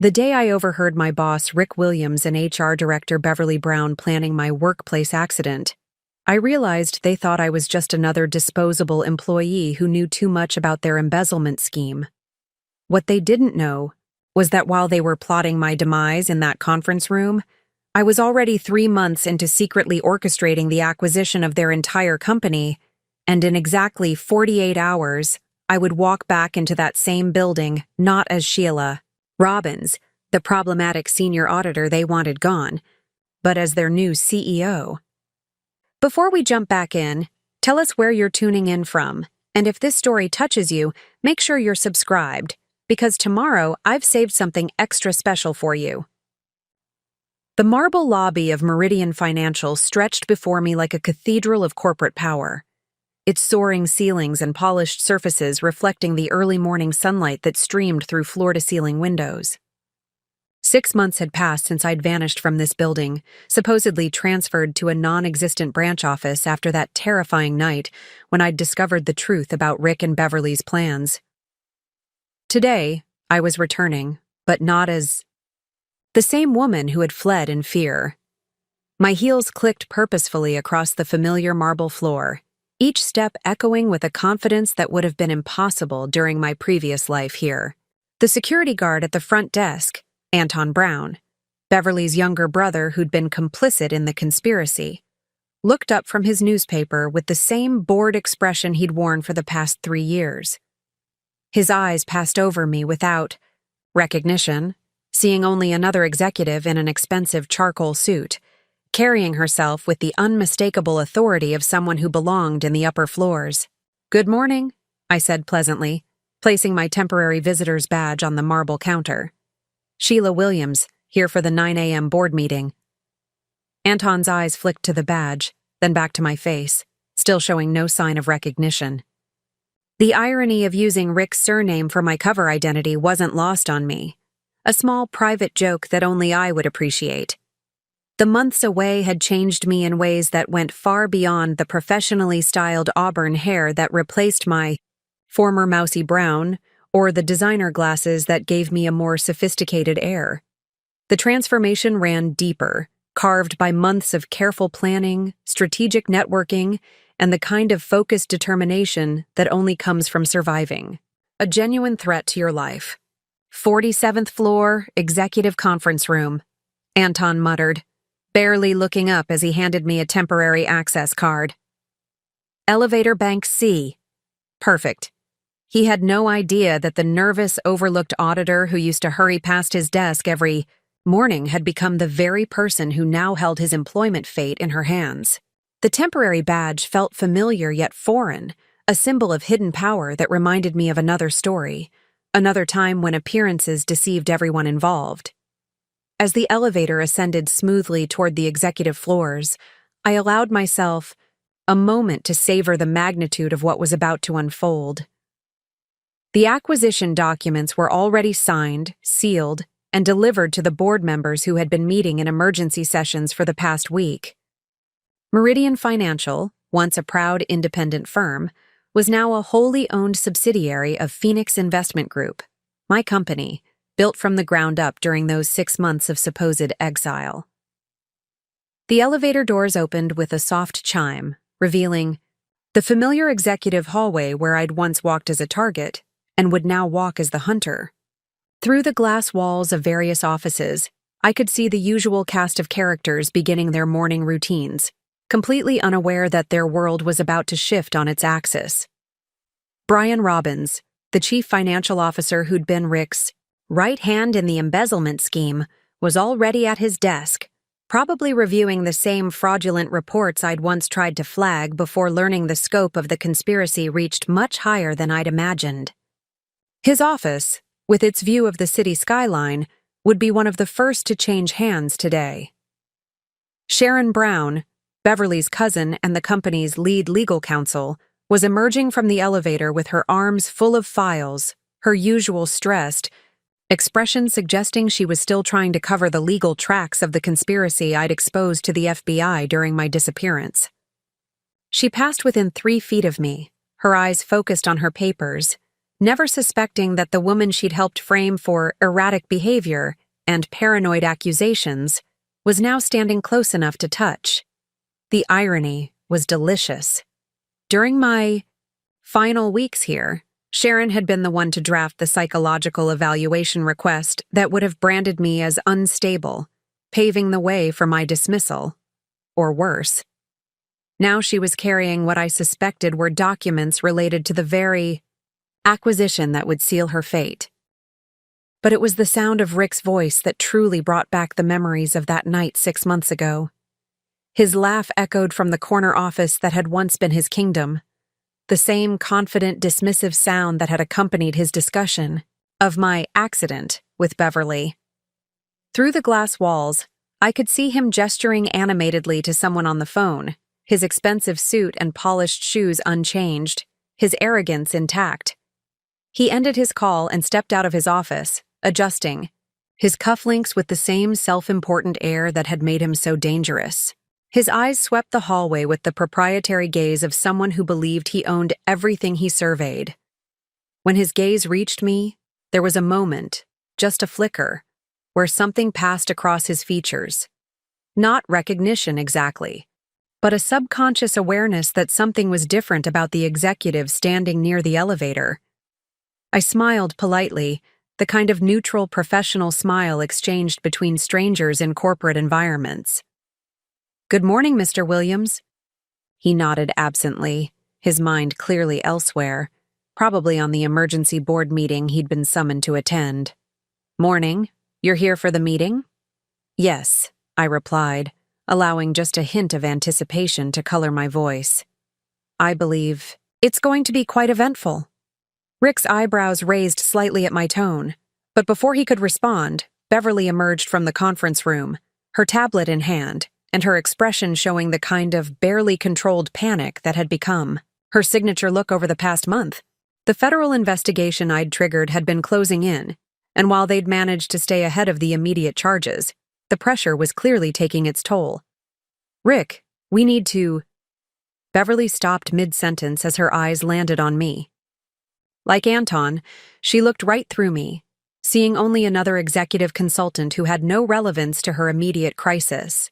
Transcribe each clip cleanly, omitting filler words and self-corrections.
The day I overheard my boss, Rick Williams, and HR Director Beverly Brown planning my workplace accident, I realized they thought I was just another disposable employee who knew too much about their embezzlement scheme. What they didn't know was that while they were plotting my demise in that conference room, I was already 3 months into secretly orchestrating the acquisition of their entire company, and in exactly 48 hours, I would walk back into that same building, not as Sheila Robbins, the problematic senior auditor they wanted gone, but as their new CEO. Before we jump back in, tell us where you're tuning in from, and if this story touches you, make sure you're subscribed, because tomorrow I've saved something extra special for you. The marble lobby of Meridian Financial stretched before me like a cathedral of corporate power, its soaring ceilings and polished surfaces reflecting the early morning sunlight that streamed through floor-to-ceiling windows. 6 months had passed since I'd vanished from this building, supposedly transferred to a non-existent branch office after that terrifying night when I'd discovered the truth about Rick and Beverly's plans. Today, I was returning, but not as the same woman who had fled in fear. My heels clicked purposefully across the familiar marble floor, each step echoing with a confidence that would have been impossible during my previous life here. The security guard at the front desk, Anton Brown, Beverly's younger brother who'd been complicit in the conspiracy, looked up from his newspaper with the same bored expression he'd worn for the past 3 years. His eyes passed over me without recognition, seeing only another executive in an expensive charcoal suit, carrying herself with the unmistakable authority of someone who belonged in the upper floors. "Good morning," I said pleasantly, placing my temporary visitor's badge on the marble counter. "Sheila Williams, here for the 9 a.m. board meeting." Anton's eyes flicked to the badge, then back to my face, still showing no sign of recognition. The irony of using Rick's surname for my cover identity wasn't lost on me, a small private joke that only I would appreciate. The months away had changed me in ways that went far beyond the professionally styled auburn hair that replaced my former mousy brown, or the designer glasses that gave me a more sophisticated air. The transformation ran deeper, carved by months of careful planning, strategic networking, and the kind of focused determination that only comes from surviving. A genuine threat to your life. 47th floor, executive conference room, Anton muttered, barely looking up as he handed me a temporary access card. Elevator bank C. Perfect. He had no idea that the nervous, overlooked auditor who used to hurry past his desk every morning had become the very person who now held his employment fate in her hands. The temporary badge felt familiar yet foreign, a symbol of hidden power that reminded me of another story, another time when appearances deceived everyone involved. As the elevator ascended smoothly toward the executive floors, I allowed myself a moment to savor the magnitude of what was about to unfold. The acquisition documents were already signed, sealed, and delivered to the board members who had been meeting in emergency sessions for the past week. Meridian Financial, once a proud independent firm, was now a wholly owned subsidiary of Phoenix Investment Group, my company, built from the ground up during those 6 months of supposed exile. The elevator doors opened with a soft chime, revealing the familiar executive hallway where I'd once walked as a target and would now walk as the hunter. Through the glass walls of various offices, I could see the usual cast of characters beginning their morning routines, completely unaware that their world was about to shift on its axis. Brian Robbins, the chief financial officer who'd been Rick's right hand in the embezzlement scheme, was already at his desk, probably reviewing the same fraudulent reports I'd once tried to flag before learning the scope of the conspiracy reached much higher than I'd imagined. His office, with its view of the city skyline, would be one of the first to change hands today. Sharon Brown, Beverly's cousin and the company's lead legal counsel, was emerging from the elevator with her arms full of files, her usual stressed expression suggesting she was still trying to cover the legal tracks of the conspiracy I'd exposed to the FBI during my disappearance. She passed within 3 feet of me, her eyes focused on her papers, never suspecting that the woman she'd helped frame for erratic behavior and paranoid accusations was now standing close enough to touch. The irony was delicious. During my final weeks here, Sharon had been the one to draft the psychological evaluation request that would have branded me as unstable, paving the way for my dismissal, or worse. Now she was carrying what I suspected were documents related to the very acquisition that would seal her fate. But it was the sound of Rick's voice that truly brought back the memories of that night 6 months ago. His laugh echoed from the corner office that had once been his kingdom, the same confident, dismissive sound that had accompanied his discussion of my accident with Beverly. Through the glass walls, I could see him gesturing animatedly to someone on the phone, his expensive suit and polished shoes unchanged, his arrogance intact. He ended his call and stepped out of his office, adjusting, his cufflinks with the same self-important air that had made him so dangerous. His eyes swept the hallway with the proprietary gaze of someone who believed he owned everything he surveyed. When his gaze reached me, there was a moment, just a flicker, where something passed across his features. Not recognition exactly, but a subconscious awareness that something was different about the executive standing near the elevator. I smiled politely, the kind of neutral professional smile exchanged between strangers in corporate environments. "Good morning, Mr. Williams." He nodded absently, his mind clearly elsewhere, probably on the emergency board meeting he'd been summoned to attend. "Morning. You're here for the meeting?" "Yes," I replied, allowing just a hint of anticipation to color my voice. "I believe it's going to be quite eventful." Rick's eyebrows raised slightly at my tone, but before he could respond, Beverly emerged from the conference room, her tablet in hand, and her expression showing the kind of barely controlled panic that had become her signature look over the past month. The federal investigation I'd triggered had been closing in, and while they'd managed to stay ahead of the immediate charges, the pressure was clearly taking its toll. "Rick, we need to—" Beverly stopped mid-sentence as her eyes landed on me. Like Anton, she looked right through me, seeing only another executive consultant who had no relevance to her immediate crisis.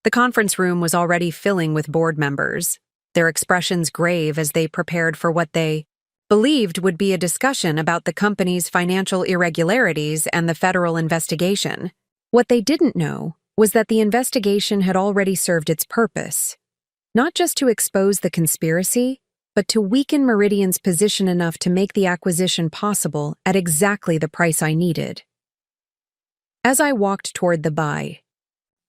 The conference room was already filling with board members, their expressions grave as they prepared for what they believed would be a discussion about the company's financial irregularities and the federal investigation. What they didn't know was that the investigation had already served its purpose, not just to expose the conspiracy, but to weaken Meridian's position enough to make the acquisition possible at exactly the price I needed. As I walked toward the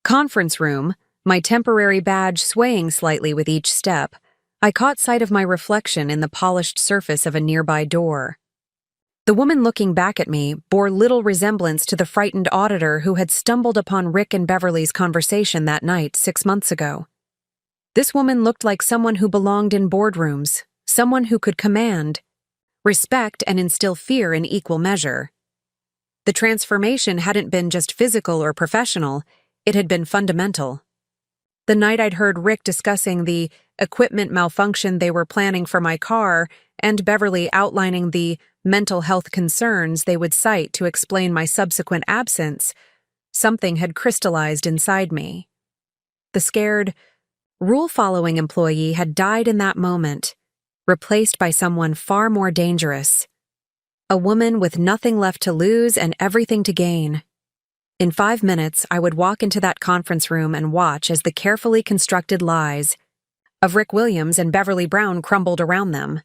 conference room, my temporary badge swaying slightly with each step, I caught sight of my reflection in the polished surface of a nearby door. The woman looking back at me bore little resemblance to the frightened auditor who had stumbled upon Rick and Beverly's conversation that night 6 months ago. This woman looked like someone who belonged in boardrooms, someone who could command, respect, and instill fear in equal measure. The transformation hadn't been just physical or professional, it had been fundamental. The night I'd heard Rick discussing the equipment malfunction they were planning for my car and Beverly outlining the mental health concerns they would cite to explain my subsequent absence, something had crystallized inside me. The scared, rule-following employee had died in that moment, replaced by someone far more dangerous. A woman with nothing left to lose and everything to gain. In 5 minutes, I would walk into that conference room and watch as the carefully constructed lies of Rick Williams and Beverly Brown crumbled around them.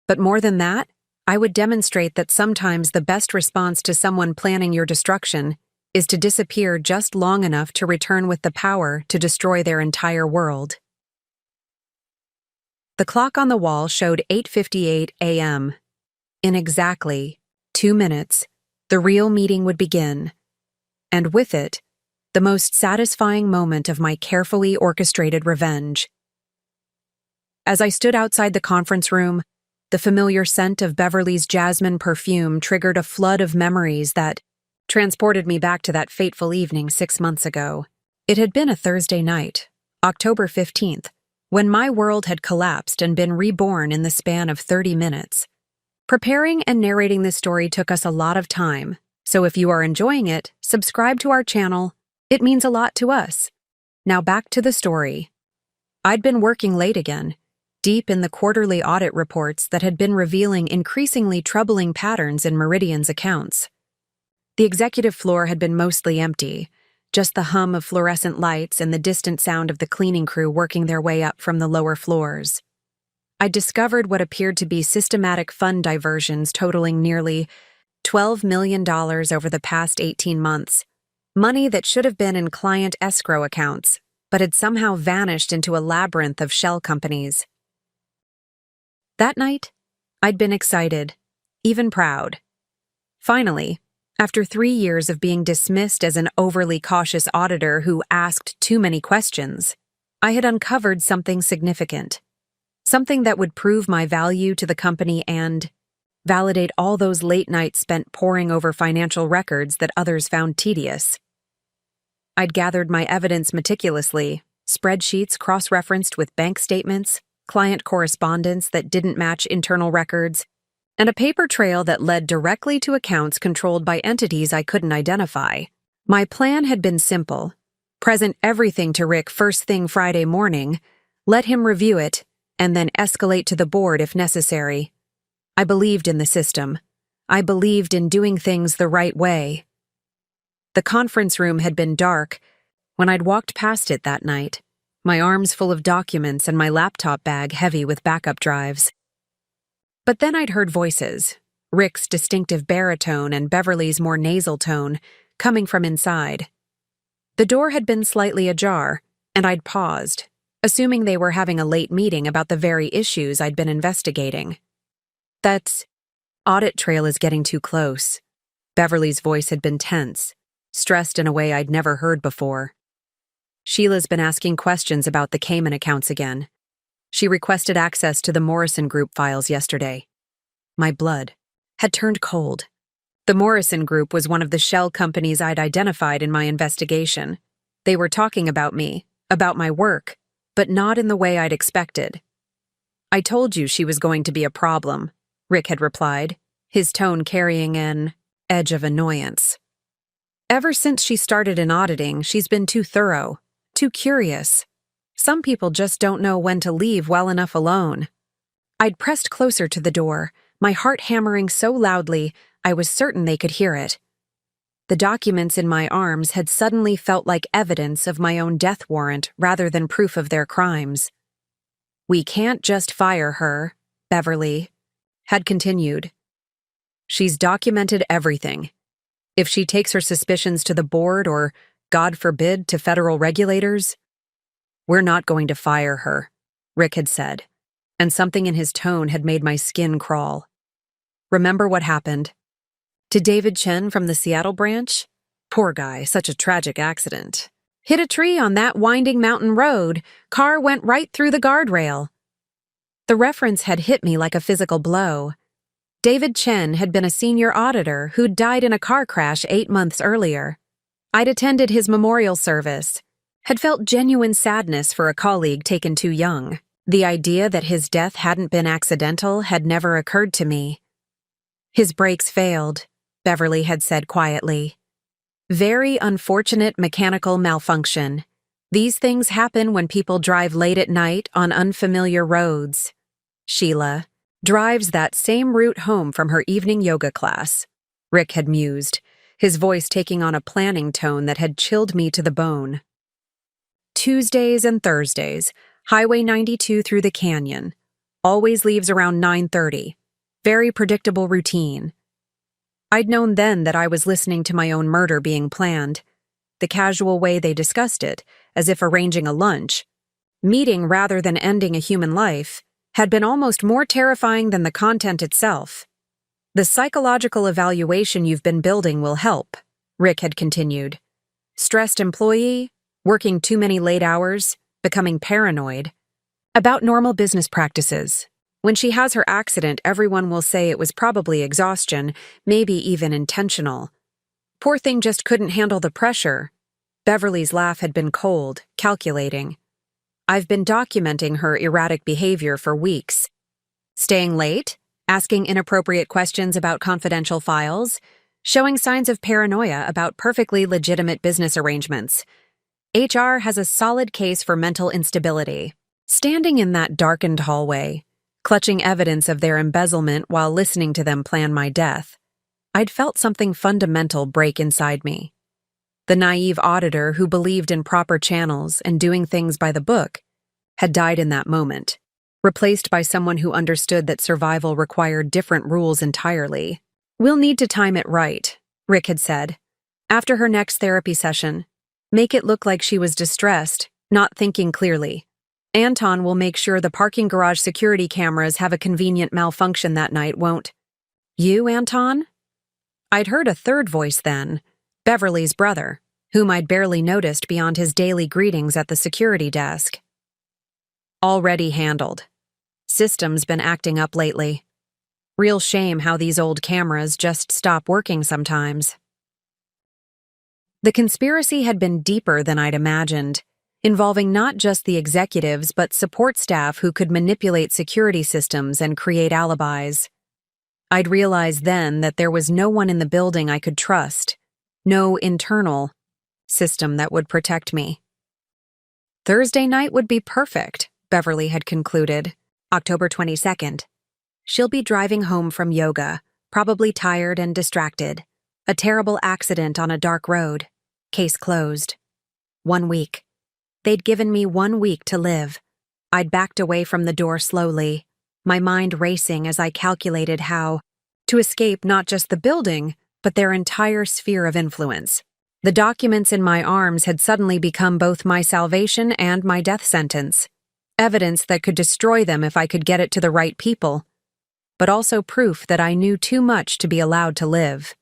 But more than that, I would demonstrate that sometimes the best response to someone planning your destruction is to disappear just long enough to return with the power to destroy their entire world. The clock on the wall showed 8:58 a.m. In exactly 2 minutes, the real meeting would begin, and with it, the most satisfying moment of my carefully orchestrated revenge. As I stood outside the conference room, the familiar scent of Beverly's jasmine perfume triggered a flood of memories that transported me back to that fateful evening 6 months ago. It had been a Thursday night, October 15th, when my world had collapsed and been reborn in the span of 30 minutes. Preparing and narrating this story took us a lot of time, so if you are enjoying it, subscribe to our channel. It means a lot to us. Now back to the story. I'd been working late again, deep in the quarterly audit reports that had been revealing increasingly troubling patterns in Meridian's accounts. The executive floor had been mostly empty, just the hum of fluorescent lights and the distant sound of the cleaning crew working their way up from the lower floors. I discovered what appeared to be systematic fund diversions totaling nearly $12 million over the past 18 months, money that should have been in client escrow accounts, but had somehow vanished into a labyrinth of shell companies. That night, I'd been excited, even proud. Finally, after 3 years of being dismissed as an overly cautious auditor who asked too many questions, I had uncovered something significant. Something that would prove my value to the company and validate all those late nights spent poring over financial records that others found tedious. I'd gathered my evidence meticulously, spreadsheets cross-referenced with bank statements, client correspondence that didn't match internal records, and a paper trail that led directly to accounts controlled by entities I couldn't identify. My plan had been simple: present everything to Rick first thing Friday morning, let him review it, and then escalate to the board if necessary. I believed in the system. I believed in doing things the right way. The conference room had been dark when I'd walked past it that night, my arms full of documents and my laptop bag heavy with backup drives. But then I'd heard voices, Rick's distinctive baritone and Beverly's more nasal tone, coming from inside. The door had been slightly ajar, and I'd paused, assuming they were having a late meeting about the very issues I'd been investigating. That audit trail is getting too close. Beverly's voice had been tense, stressed in a way I'd never heard before. Sheila's been asking questions about the Cayman accounts again. She requested access to the Morrison Group files yesterday. My blood had turned cold. The Morrison Group was one of the shell companies I'd identified in my investigation. They were talking about me, about my work, but not in the way I'd expected. "I told you she was going to be a problem," Rick had replied, his tone carrying an edge of annoyance. Ever since she started in auditing, she's been too thorough, too curious. Some people just don't know when to leave well enough alone. I'd pressed closer to the door, my heart hammering so loudly I was certain they could hear it. The documents in my arms had suddenly felt like evidence of my own death warrant rather than proof of their crimes. "We can't just fire her," Beverly had continued. "She's documented everything. If she takes her suspicions to the board or, God forbid, to federal regulators, we're not going to fire her," Rick had said, and something in his tone had made my skin crawl. "Remember what happened to David Chen from the Seattle branch? Poor guy, such a tragic accident. Hit a tree on that winding mountain road, car went right through the guardrail." The reference had hit me like a physical blow. David Chen had been a senior auditor who'd died in a car crash 8 months earlier. I'd attended his memorial service, had felt genuine sadness for a colleague taken too young. The idea that his death hadn't been accidental had never occurred to me. "His brakes failed," Beverly had said quietly. "Very unfortunate mechanical malfunction. These things happen when people drive late at night on unfamiliar roads." Sheila drives that same route home from her evening yoga class, Rick had mused, his voice taking on a planning tone that had chilled me to the bone. "Tuesdays and Thursdays, Highway 92 through the canyon. Always leaves around 9:30. Very predictable routine." I'd known then that I was listening to my own murder being planned. The casual way they discussed it, as if arranging a lunch, meeting rather than ending a human life, had been almost more terrifying than the content itself. "The psychological evaluation you've been building will help," Rick had continued. "Stressed employee, working too many late hours, becoming paranoid. About normal business practices. When she has her accident, everyone will say it was probably exhaustion, maybe even intentional. Poor thing just couldn't handle the pressure." Beverly's laugh had been cold, calculating. "I've been documenting her erratic behavior for weeks." "Staying late?" asking inappropriate questions about confidential files, showing signs of paranoia about perfectly legitimate business arrangements. HR has a solid case for mental instability. Standing in that darkened hallway, clutching evidence of their embezzlement while listening to them plan my death, I'd felt something fundamental break inside me. The naive auditor who believed in proper channels and doing things by the book had died in that moment, replaced by someone who understood that survival required different rules entirely. "We'll need to time it right," Rick had said. "After her next therapy session, make it look like she was distressed, not thinking clearly. Anton will make sure the parking garage security cameras have a convenient malfunction that night, won't you, Anton?" I'd heard a third voice then, Beverly's brother, whom I'd barely noticed beyond his daily greetings at the security desk. "Already handled. System's been acting up lately. Real shame how these old cameras just stop working sometimes." The conspiracy had been deeper than I'd imagined, involving not just the executives but support staff who could manipulate security systems and create alibis. I'd realized then that there was no one in the building I could trust, no internal system that would protect me. Thursday night would be perfect, Beverly had concluded. October 22nd. She'll be driving home from yoga, probably tired and distracted. A terrible accident on a dark road. Case closed. 1 week. They'd given me 1 week to live. I'd backed away from the door slowly, my mind racing as I calculated how to escape not just the building, but their entire sphere of influence. The documents in my arms had suddenly become both my salvation and my death sentence. Evidence that could destroy them if I could get it to the right people, but also proof that I knew too much to be allowed to live.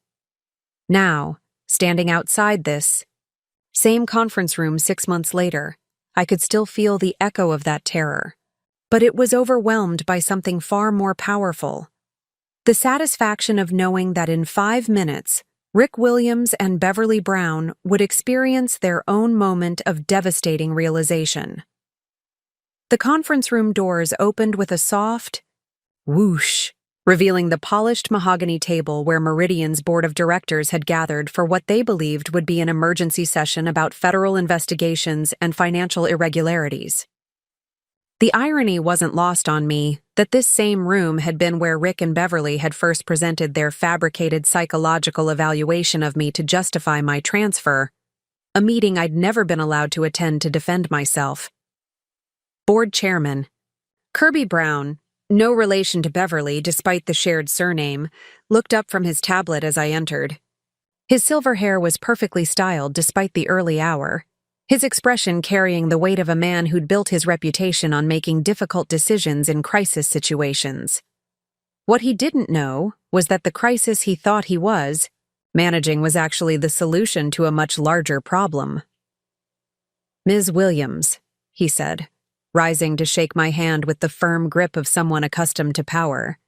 Now, standing outside this same conference room 6 months later, I could still feel the echo of that terror. But it was overwhelmed by something far more powerful. The satisfaction of knowing that in 5 minutes, Rick Williams and Beverly Brown would experience their own moment of devastating realization. The conference room doors opened with a soft whoosh, revealing the polished mahogany table where Meridian's board of directors had gathered for what they believed would be an emergency session about federal investigations and financial irregularities. The irony wasn't lost on me that this same room had been where Rick and Beverly had first presented their fabricated psychological evaluation of me to justify my transfer, a meeting I'd never been allowed to attend to defend myself. Board Chairman Kirby Brown, no relation to Beverly despite the shared surname, looked up from his tablet as I entered. His silver hair was perfectly styled despite the early hour, his expression carrying the weight of a man who'd built his reputation on making difficult decisions in crisis situations. What he didn't know was that the crisis he thought he was managing was actually the solution to a much larger problem. "Ms. Williams," he said, rising to shake my hand with the firm grip of someone accustomed to power.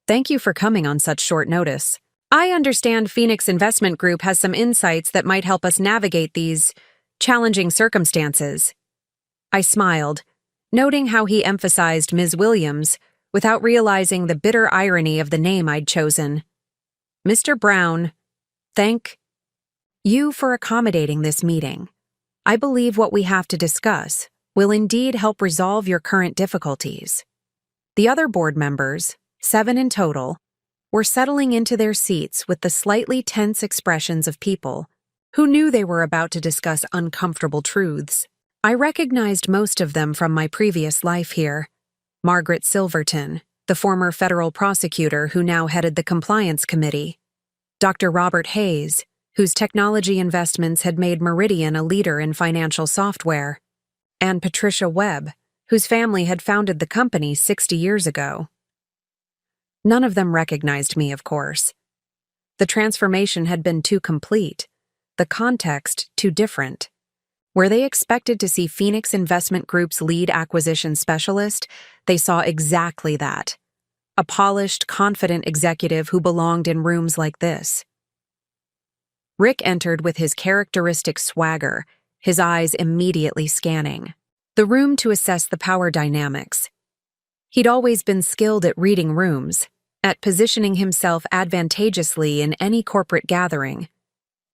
"Thank you for coming on such short notice. I understand Phoenix Investment Group has some insights that might help us navigate these challenging circumstances." I smiled, noting how he emphasized Ms. Williams without realizing the bitter irony of the name I'd chosen. "Mr. Brown, thank you for accommodating this meeting. I believe what we have to discuss will indeed help resolve your current difficulties." The other board members, 7 in total, were settling into their seats with the slightly tense expressions of people who knew they were about to discuss uncomfortable truths. I recognized most of them from my previous life here. Margaret Silverton, the former federal prosecutor who now headed the Compliance Committee. Dr. Robert Hayes, whose technology investments had made Meridian a leader in financial software. And Patricia Webb, whose family had founded the company 60 years ago. None of them recognized me, of course. The transformation had been too complete, the context too different. Where they expected to see Phoenix Investment Group's lead acquisition specialist, they saw exactly that. A polished, confident executive who belonged in rooms like this. Rick entered with his characteristic swagger, his eyes immediately scanning the room to assess the power dynamics. He'd always been skilled at reading rooms, at positioning himself advantageously in any corporate gathering.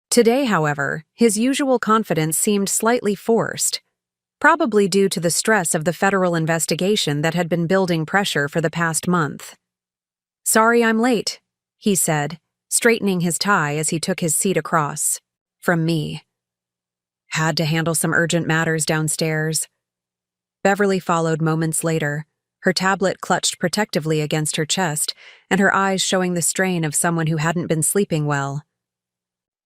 Today, however, his usual confidence seemed slightly forced, probably due to the stress of the federal investigation that had been building pressure for the past month. "Sorry I'm late," he said, straightening his tie as he took his seat across from me. "Had to handle some urgent matters downstairs." Beverly followed moments later, her tablet clutched protectively against her chest and her eyes showing the strain of someone who hadn't been sleeping well.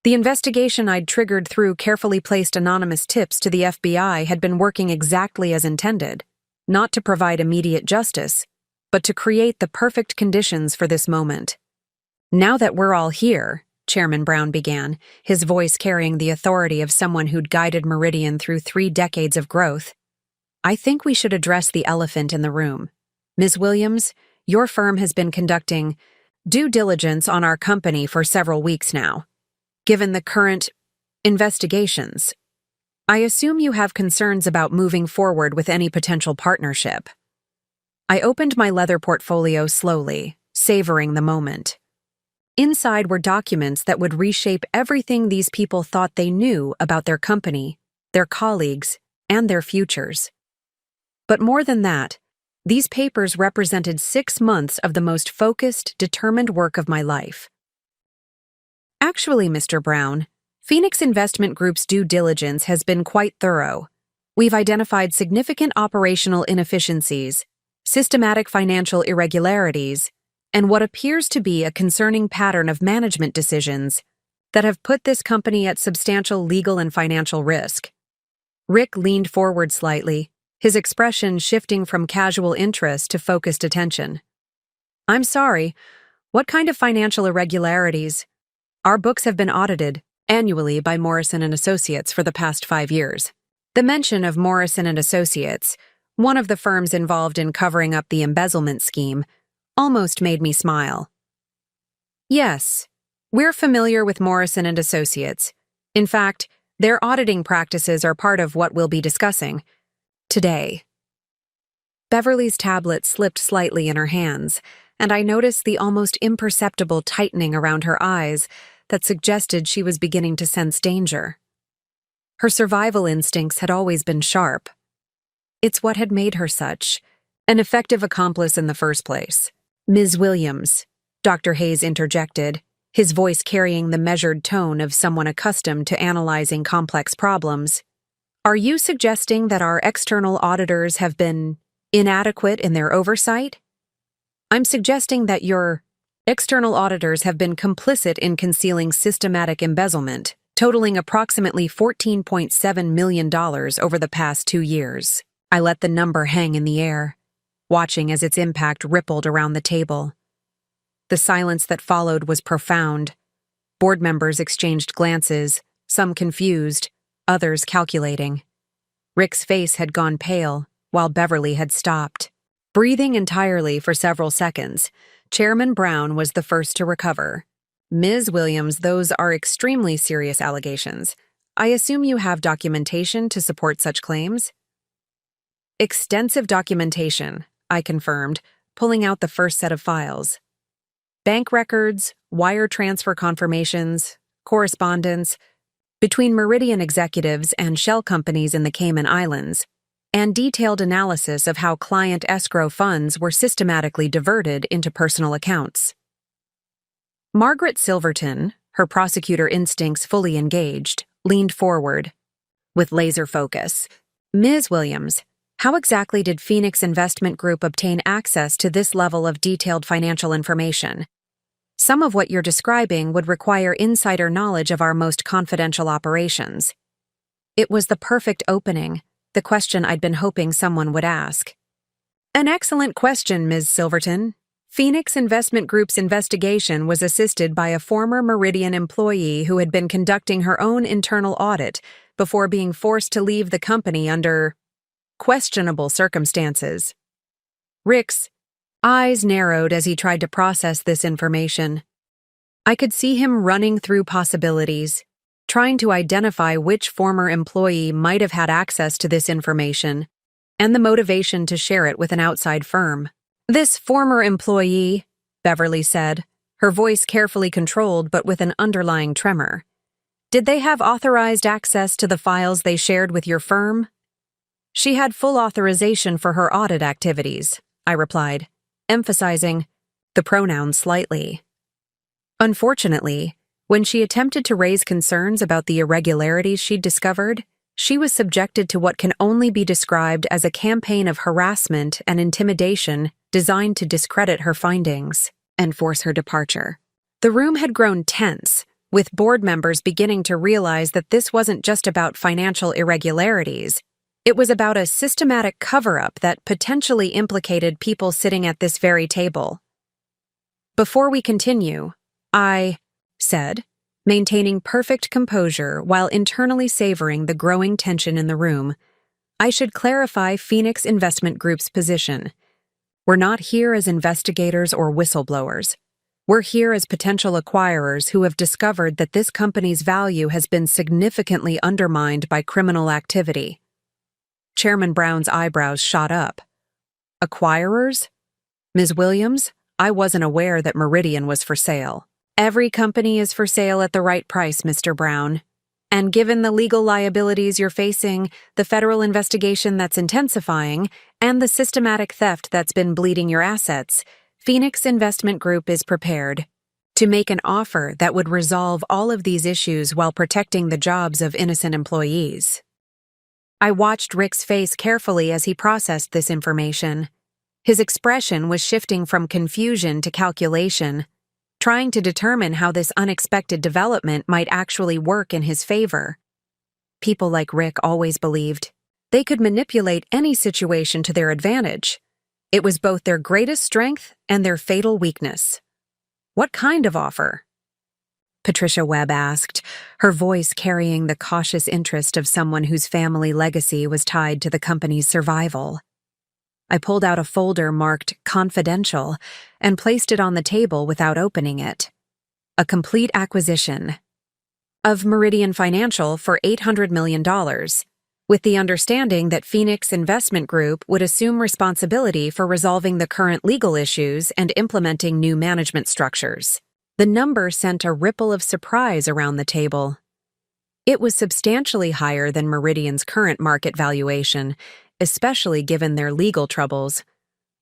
The investigation I'd triggered through carefully placed anonymous tips to the FBI had been working exactly as intended, not to provide immediate justice, but to create the perfect conditions for this moment. "Now that we're all here," Chairman Brown began, his voice carrying the authority of someone who'd guided Meridian through 3 decades of growth, "I think we should address the elephant in the room. Ms. Williams, your firm has been conducting due diligence on our company for several weeks now. Given the current investigations, I assume you have concerns about moving forward with any potential partnership." I opened my leather portfolio slowly, savoring the moment. Inside were documents that would reshape everything these people thought they knew about their company, their colleagues, and their futures. But more than that, these papers represented 6 months of the most focused, determined work of my life. "Actually, Mr. Brown, Phoenix Investment Group's due diligence has been quite thorough. We've identified significant operational inefficiencies, systematic financial irregularities, and what appears to be a concerning pattern of management decisions that have put this company at substantial legal and financial risk." Rick leaned forward slightly, his expression shifting from casual interest to focused attention. "I'm sorry, what kind of financial irregularities?" "Our books have been audited annually by Morrison & Associates for the past 5 years. The mention of Morrison & Associates, one of the firms involved in covering up the embezzlement scheme, almost made me smile. "Yes, we're familiar with Morrison & Associates. In fact, their auditing practices are part of what we'll be discussing today." Beverly's tablet slipped slightly in her hands, and I noticed the almost imperceptible tightening around her eyes that suggested she was beginning to sense danger. Her survival instincts had always been sharp. It's what had made her such an effective accomplice in the first place. "Ms. Williams," Dr. Hayes interjected, his voice carrying the measured tone of someone accustomed to analyzing complex problems, "are you suggesting that our external auditors have been inadequate in their oversight?" "I'm suggesting that your external auditors have been complicit in concealing systematic embezzlement, totaling approximately $14.7 million over the past 2 years. I let the number hang in the air, watching as its impact rippled around the table. The silence that followed was profound. Board members exchanged glances, some confused, others calculating. Rick's face had gone pale, while Beverly had stopped. Breathing entirely for several seconds, Chairman Brown was the first to recover. "Ms. Williams, those are extremely serious allegations. I assume you have documentation to support such claims?" "Extensive documentation," I confirmed, pulling out the first set of files. "Bank records, wire transfer confirmations, correspondence between Meridian executives and shell companies in the Cayman Islands, and detailed analysis of how client escrow funds were systematically diverted into personal accounts." Margaret Silverton, her prosecutor instincts fully engaged, leaned forward with laser focus. "Ms. Williams, how exactly did Phoenix Investment Group obtain access to this level of detailed financial information? Some of what you're describing would require insider knowledge of our most confidential operations." It was the perfect opening, the question I'd been hoping someone would ask. "An excellent question, Ms. Silverton. Phoenix Investment Group's investigation was assisted by a former Meridian employee who had been conducting her own internal audit before being forced to leave the company under questionable circumstances." Rick's eyes narrowed as he tried to process this information. I could see him running through possibilities, trying to identify which former employee might have had access to this information and the motivation to share it with an outside firm. "This former employee," Beverly said, her voice carefully controlled but with an underlying tremor. Did they have authorized access to the files they shared with your firm? She had full authorization for her audit activities, I replied, emphasizing the pronoun slightly. Unfortunately, when she attempted to raise concerns about the irregularities she'd discovered, she was subjected to what can only be described as a campaign of harassment and intimidation designed to discredit her findings and force her departure. The room had grown tense, with board members beginning to realize that this wasn't just about financial irregularities. It was about a systematic cover-up that potentially implicated people sitting at this very table. Before we continue, I said, maintaining perfect composure while internally savoring the growing tension in the room, I should clarify Phoenix Investment Group's position. We're not here as investigators or whistleblowers. We're here as potential acquirers who have discovered that this company's value has been significantly undermined by criminal activity. Chairman Brown's eyebrows shot up. Acquirers? Ms. Williams, I wasn't aware that Meridian was for sale. Every company is for sale at the right price, Mr. Brown. And given the legal liabilities you're facing, the federal investigation that's intensifying, and the systematic theft that's been bleeding your assets, Phoenix Investment Group is prepared to make an offer that would resolve all of these issues while protecting the jobs of innocent employees. I watched Rick's face carefully as he processed this information. His expression was shifting from confusion to calculation, trying to determine how this unexpected development might actually work in his favor. People like Rick always believed they could manipulate any situation to their advantage. It was both their greatest strength and their fatal weakness. What kind of offer? Patricia Webb asked, her voice carrying the cautious interest of someone whose family legacy was tied to the company's survival. I pulled out a folder marked Confidential and placed it on the table without opening it. A complete acquisition of Meridian Financial for $800 million, with the understanding that Phoenix Investment Group would assume responsibility for resolving the current legal issues and implementing new management structures. The number sent a ripple of surprise around the table. It was substantially higher than Meridian's current market valuation, especially given their legal troubles.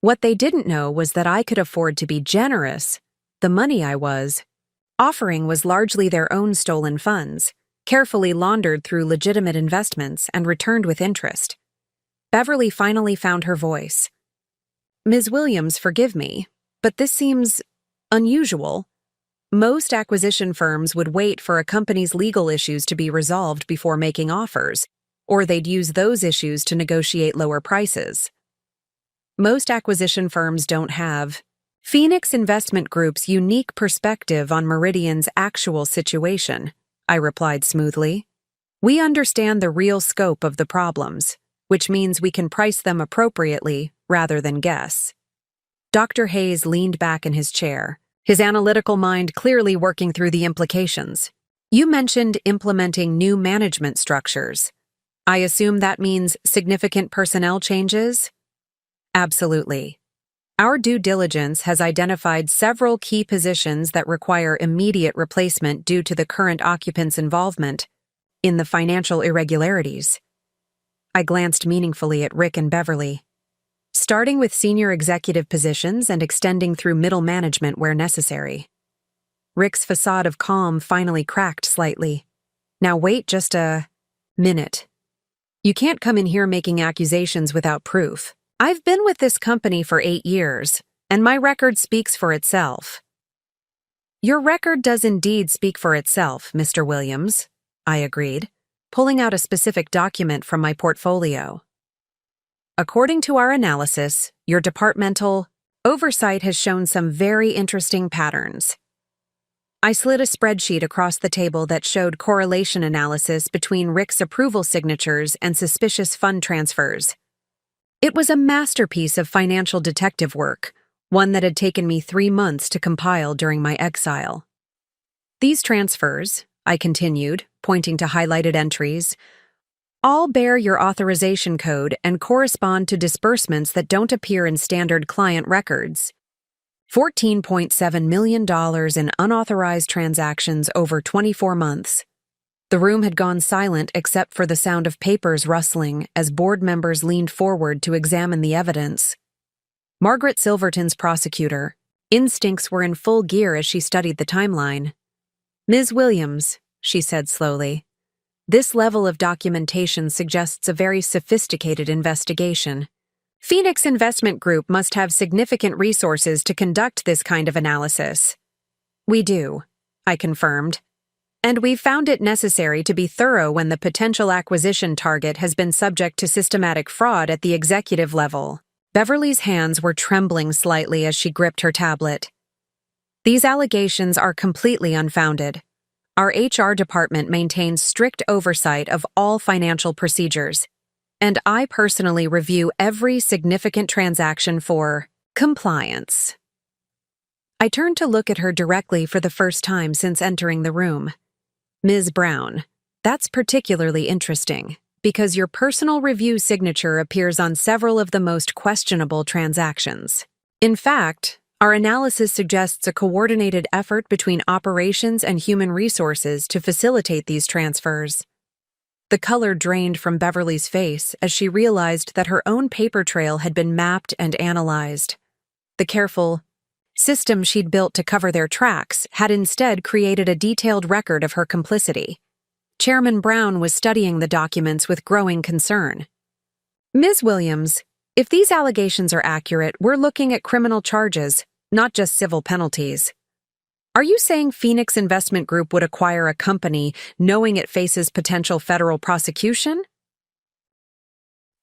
What they didn't know was that I could afford to be generous. The money I was offering was largely their own stolen funds, carefully laundered through legitimate investments and returned with interest. Beverly finally found her voice. Ms. Williams, forgive me, but this seems unusual. Most acquisition firms would wait for a company's legal issues to be resolved before making offers, or they'd use those issues to negotiate lower prices. Most acquisition firms don't have Phoenix Investment Group's unique perspective on Meridian's actual situation, I replied smoothly. We understand the real scope of the problems, which means we can price them appropriately rather than guess. Dr. Hayes leaned back in his chair, his analytical mind clearly working through the implications. You mentioned implementing new management structures. I assume that means significant personnel changes? Absolutely. Our due diligence has identified several key positions that require immediate replacement due to the current occupants' involvement in the financial irregularities. I glanced meaningfully at Rick and Beverly, starting with senior executive positions and extending through middle management where necessary. Rick's facade of calm finally cracked slightly. Now wait just a minute. You can't come in here making accusations without proof. I've been with this company for 8 years, and my record speaks for itself. Your record does indeed speak for itself, Mr. Williams, I agreed, pulling out a specific document from my portfolio. According to our analysis, your departmental oversight has shown some very interesting patterns. I slid a spreadsheet across the table that showed correlation analysis between Rick's approval signatures and suspicious fund transfers. It was a masterpiece of financial detective work, one that had taken me 3 months to compile during my exile. These transfers, I continued, pointing to highlighted entries, all bear your authorization code and correspond to disbursements that don't appear in standard client records. $14.7 million in unauthorized transactions over 24 months. The room had gone silent except for the sound of papers rustling as board members leaned forward to examine the evidence. Margaret Silverton's prosecutor, instincts were in full gear as she studied the timeline. "Ms. Williams," she said slowly, "this level of documentation suggests a very sophisticated investigation. Phoenix Investment Group must have significant resources to conduct this kind of analysis." "We do," I confirmed. "And we've found it necessary to be thorough when the potential acquisition target has been subject to systematic fraud at the executive level." Beverly's hands were trembling slightly as she gripped her tablet. "These allegations are completely unfounded. Our HR department maintains strict oversight of all financial procedures, and I personally review every significant transaction for compliance." I turned to look at her directly for the first time since entering the room. "Ms. Brown, that's particularly interesting, because your personal review signature appears on several of the most questionable transactions. In fact, our analysis suggests a coordinated effort between operations and human resources to facilitate these transfers." The color drained from Beverly's face as she realized that her own paper trail had been mapped and analyzed. The careful system she'd built to cover their tracks had instead created a detailed record of her complicity. Chairman Brown was studying the documents with growing concern. "Ms. Williams, if these allegations are accurate, we're looking at criminal charges, not just civil penalties. Are you saying Phoenix Investment Group would acquire a company knowing it faces potential federal prosecution?"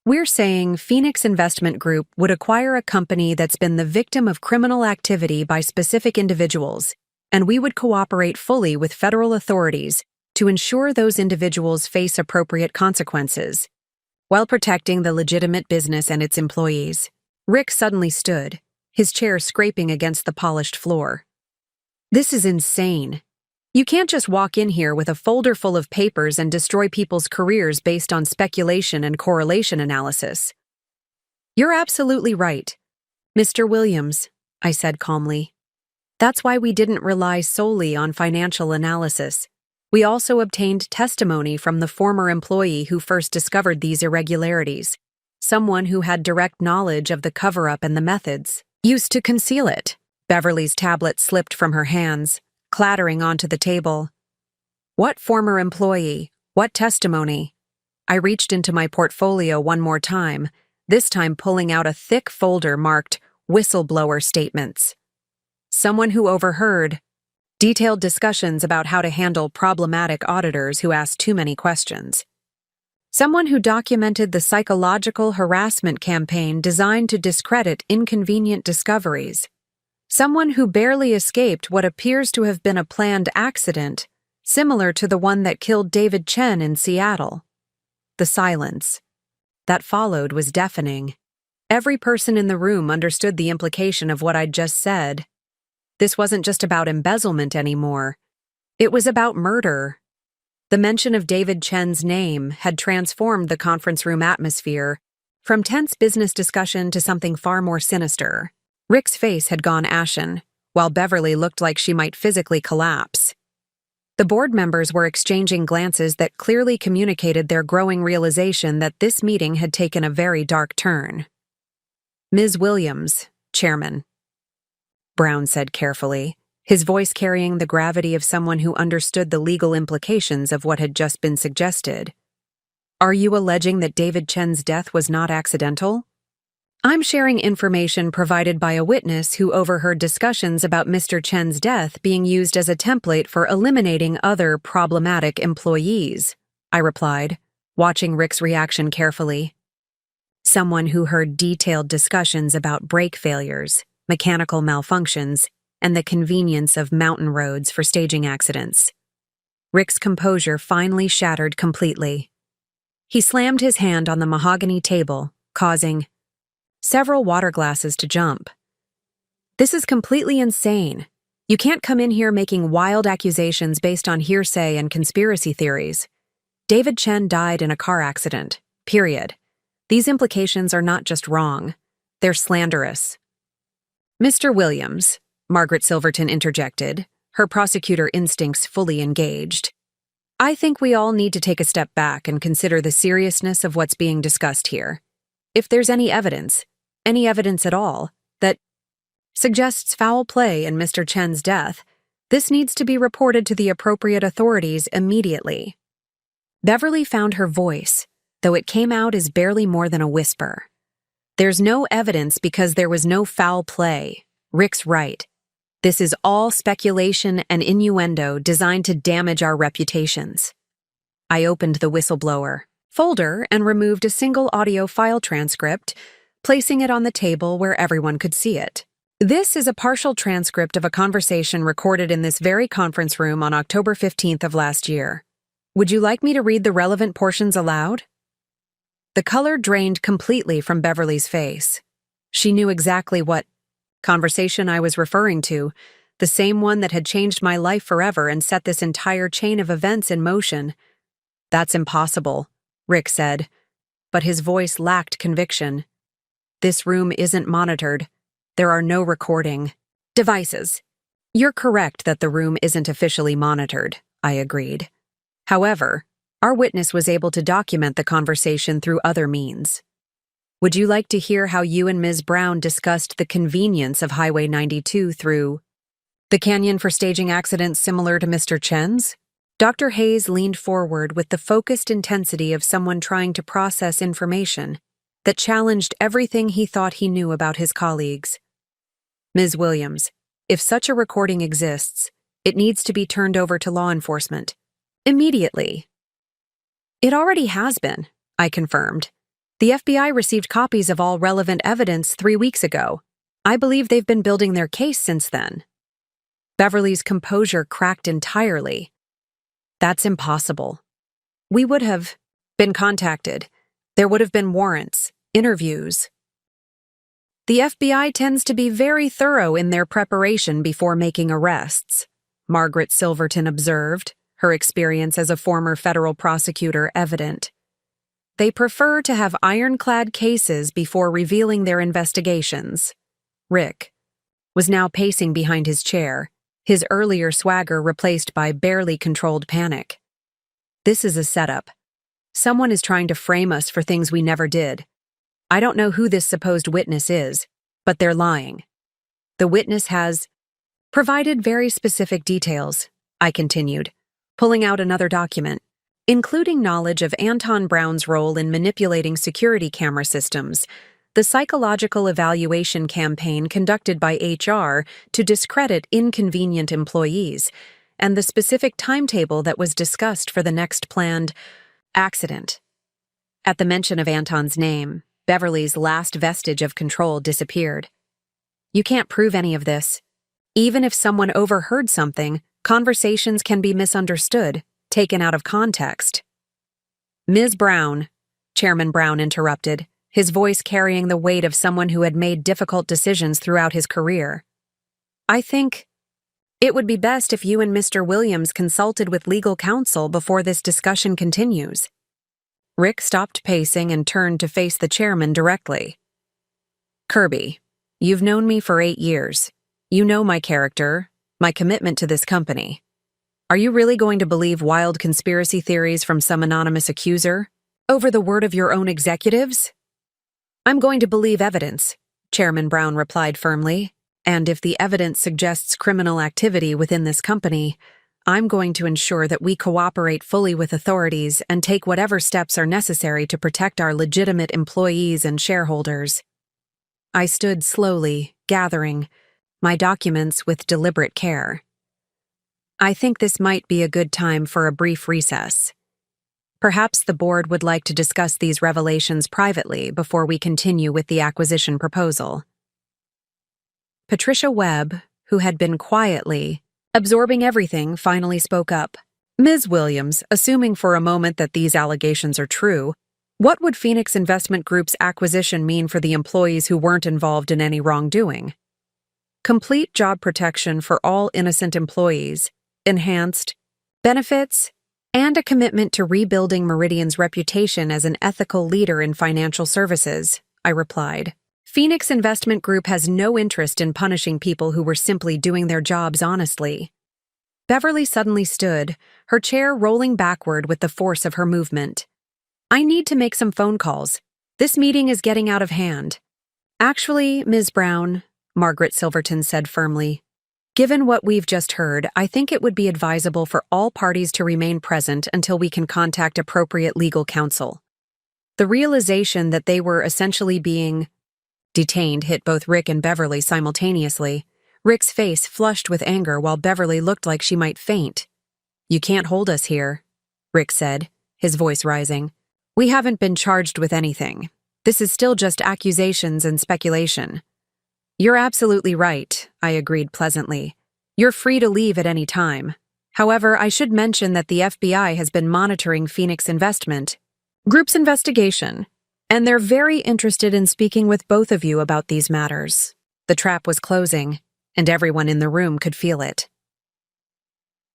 "We're saying Phoenix Investment Group would acquire a company that's been the victim of criminal activity by specific individuals, and we would cooperate fully with federal authorities to ensure those individuals face appropriate consequences, while protecting the legitimate business and its employees." Rick suddenly stood, his chair scraping against the polished floor. "This is insane. You can't just walk in here with a folder full of papers and destroy people's careers based on speculation and correlation analysis." "You're absolutely right, Mr. Williams," I said calmly. "That's why we didn't rely solely on financial analysis. We also obtained testimony from the former employee who first discovered these irregularities, someone who had direct knowledge of the cover-up and the methods used to conceal it." Beverly's tablet slipped from her hands, clattering onto the table. "What former employee? What testimony?" I reached into my portfolio one more time, this time pulling out a thick folder marked "Whistleblower Statements." "Someone who overheard detailed discussions about how to handle problematic auditors who asked too many questions. Someone who documented the psychological harassment campaign designed to discredit inconvenient discoveries. Someone who barely escaped what appears to have been a planned accident, similar to the one that killed David Chen in Seattle." The silence that followed was deafening. Every person in the room understood the implication of what I'd just said. This wasn't just about embezzlement anymore. It was about murder. The mention of David Chen's name had transformed the conference room atmosphere from tense business discussion to something far more sinister. Rick's face had gone ashen, while Beverly looked like she might physically collapse. The board members were exchanging glances that clearly communicated their growing realization that this meeting had taken a very dark turn. "Ms. Williams, Chairman," Brown said carefully, his voice carrying the gravity of someone who understood the legal implications of what had just been suggested. "Are you alleging that David Chen's death was not accidental?" "I'm sharing information provided by a witness who overheard discussions about Mr. Chen's death being used as a template for eliminating other problematic employees," I replied, watching Rick's reaction carefully. "Someone who heard detailed discussions about brake failures, mechanical malfunctions, and the convenience of mountain roads for staging accidents." Rick's composure finally shattered completely. He slammed his hand on the mahogany table, causing several water glasses to jump. "This is completely insane. You can't come in here making wild accusations based on hearsay and conspiracy theories. David Chen died in a car accident, period. These implications are not just wrong, they're slanderous." Mr. Williams, Margaret Silverton interjected, her prosecutor instincts fully engaged. I think we all need to take a step back and consider the seriousness of what's being discussed here. If there's any evidence at all, that suggests foul play in Mr. Chen's death, this needs to be reported to the appropriate authorities immediately. Beverly found her voice, though it came out as barely more than a whisper. There's no evidence because there was no foul play. Rick's right. This is all speculation and innuendo designed to damage our reputations. I opened the whistleblower folder and removed a single audio file transcript, placing it on the table where everyone could see it. This is a partial transcript of a conversation recorded in this very conference room on October 15th of last year. Would you like me to read the relevant portions aloud? The color drained completely from Beverly's face. She knew exactly what conversation I was referring to, the same one that had changed my life forever and set this entire chain of events in motion. That's impossible, Rick said, but his voice lacked conviction. This room isn't monitored. There are no recording devices. You're correct that the room isn't officially monitored, I agreed. However, our witness was able to document the conversation through other means. Would you like to hear how you and Ms. Brown discussed the convenience of Highway 92 through the canyon for staging accidents similar to Mr. Chen's? Dr. Hayes leaned forward with the focused intensity of someone trying to process information that challenged everything he thought he knew about his colleagues. Ms. Williams, if such a recording exists, it needs to be turned over to law enforcement. Immediately. It already has been, I confirmed. The FBI received copies of all relevant evidence 3 weeks ago. I believe they've been building their case since then. Beverly's composure cracked entirely. That's impossible. We would have been contacted. There would have been warrants, interviews. The FBI tends to be very thorough in their preparation before making arrests, Margaret Silverton observed, her experience as a former federal prosecutor evident. They prefer to have ironclad cases before revealing their investigations. Rick was now pacing behind his chair, his earlier swagger replaced by barely controlled panic. This is a setup. Someone is trying to frame us for things we never did. I don't know who this supposed witness is, but they're lying. The witness has provided very specific details, I continued, pulling out another document, including knowledge of Anton Brown's role in manipulating security camera systems, the psychological evaluation campaign conducted by HR to discredit inconvenient employees, and the specific timetable that was discussed for the next planned accident. At the mention of Anton's name, Beverly's last vestige of control disappeared. You can't prove any of this. Even if someone overheard something, conversations can be misunderstood, taken out of context. Ms. Brown, Chairman Brown interrupted, his voice carrying the weight of someone who had made difficult decisions throughout his career. I think it would be best if you and Mr. Williams consulted with legal counsel before this discussion continues. Rick stopped pacing and turned to face the chairman directly. Kirby, you've known me for 8 years. You know my character, my commitment to this company. Are you really going to believe wild conspiracy theories from some anonymous accuser over the word of your own executives? I'm going to believe evidence, Chairman Brown replied firmly, and if the evidence suggests criminal activity within this company, I'm going to ensure that we cooperate fully with authorities and take whatever steps are necessary to protect our legitimate employees and shareholders. I stood slowly, gathering my documents with deliberate care. I think this might be a good time for a brief recess. Perhaps the board would like to discuss these revelations privately before we continue with the acquisition proposal. Patricia Webb, who had been quietly absorbing everything, finally spoke up. Ms. Williams, assuming for a moment that these allegations are true, what would Phoenix Investment Group's acquisition mean for the employees who weren't involved in any wrongdoing? Complete job protection for all innocent employees, enhanced benefits, and a commitment to rebuilding Meridian's reputation as an ethical leader in financial services, I replied. Phoenix Investment Group has no interest in punishing people who were simply doing their jobs honestly. Beverly suddenly stood, her chair rolling backward with the force of her movement. I need to make some phone calls. This meeting is getting out of hand. Actually, Ms. Brown, Margaret Silverton said firmly, given what we've just heard, I think it would be advisable for all parties to remain present until we can contact appropriate legal counsel. The realization that they were essentially being detained hit both Rick and Beverly simultaneously. Rick's face flushed with anger while Beverly looked like she might faint. You can't hold us here, Rick said, his voice rising. We haven't been charged with anything. This is still just accusations and speculation. You're absolutely right, I agreed pleasantly. You're free to leave at any time. However, I should mention that the FBI has been monitoring Phoenix Investment Group's investigation, and they're very interested in speaking with both of you about these matters. The trap was closing, and everyone in the room could feel it.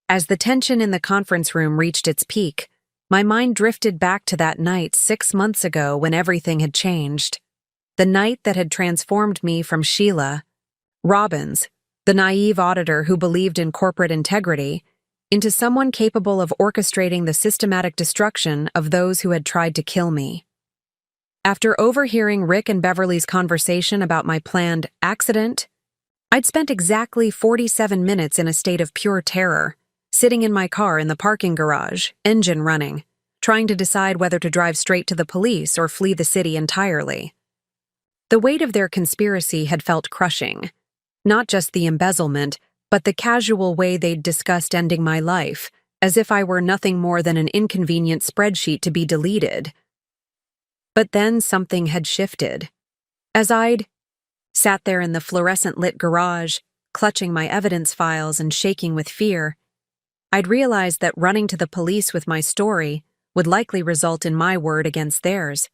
As the tension in the conference room reached its peak, my mind drifted back to that night 6 months ago when everything had changed. The night that had transformed me from Sheila Robbins, the naive auditor who believed in corporate integrity, into someone capable of orchestrating the systematic destruction of those who had tried to kill me. After overhearing Rick and Beverly's conversation about my planned accident, I'd spent exactly 47 minutes in a state of pure terror, sitting in my car in the parking garage, engine running, trying to decide whether to drive straight to the police or flee the city entirely. The weight of their conspiracy had felt crushing. Not just the embezzlement, but the casual way they'd discussed ending my life, as if I were nothing more than an inconvenient spreadsheet to be deleted. But then something had shifted. As I'd sat there in the fluorescent-lit garage, clutching my evidence files and shaking with fear, I'd realized that running to the police with my story would likely result in my word against theirs.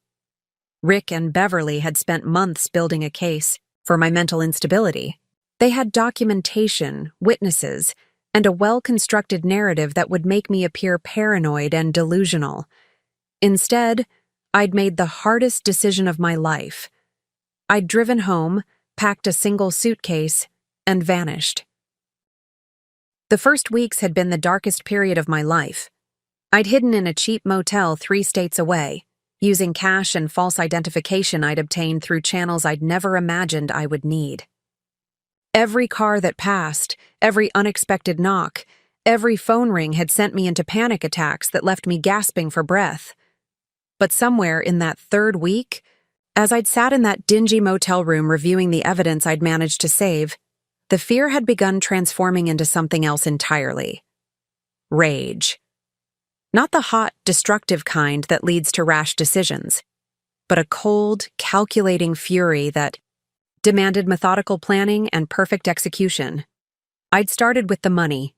Rick and Beverly had spent months building a case for my mental instability. They had documentation, witnesses, and a well-constructed narrative that would make me appear paranoid and delusional. Instead, I'd made the hardest decision of my life. I'd driven home, packed a single suitcase, and vanished. The first weeks had been the darkest period of my life. I'd hidden in a cheap motel 3 states away, using cash and false identification I'd obtained through channels I'd never imagined I would need. Every car that passed, every unexpected knock, every phone ring had sent me into panic attacks that left me gasping for breath. But somewhere in that 3rd week, as I'd sat in that dingy motel room reviewing the evidence I'd managed to save, the fear had begun transforming into something else entirely. Rage. Not the hot, destructive kind that leads to rash decisions, but a cold, calculating fury that demanded methodical planning and perfect execution. I'd started with the money.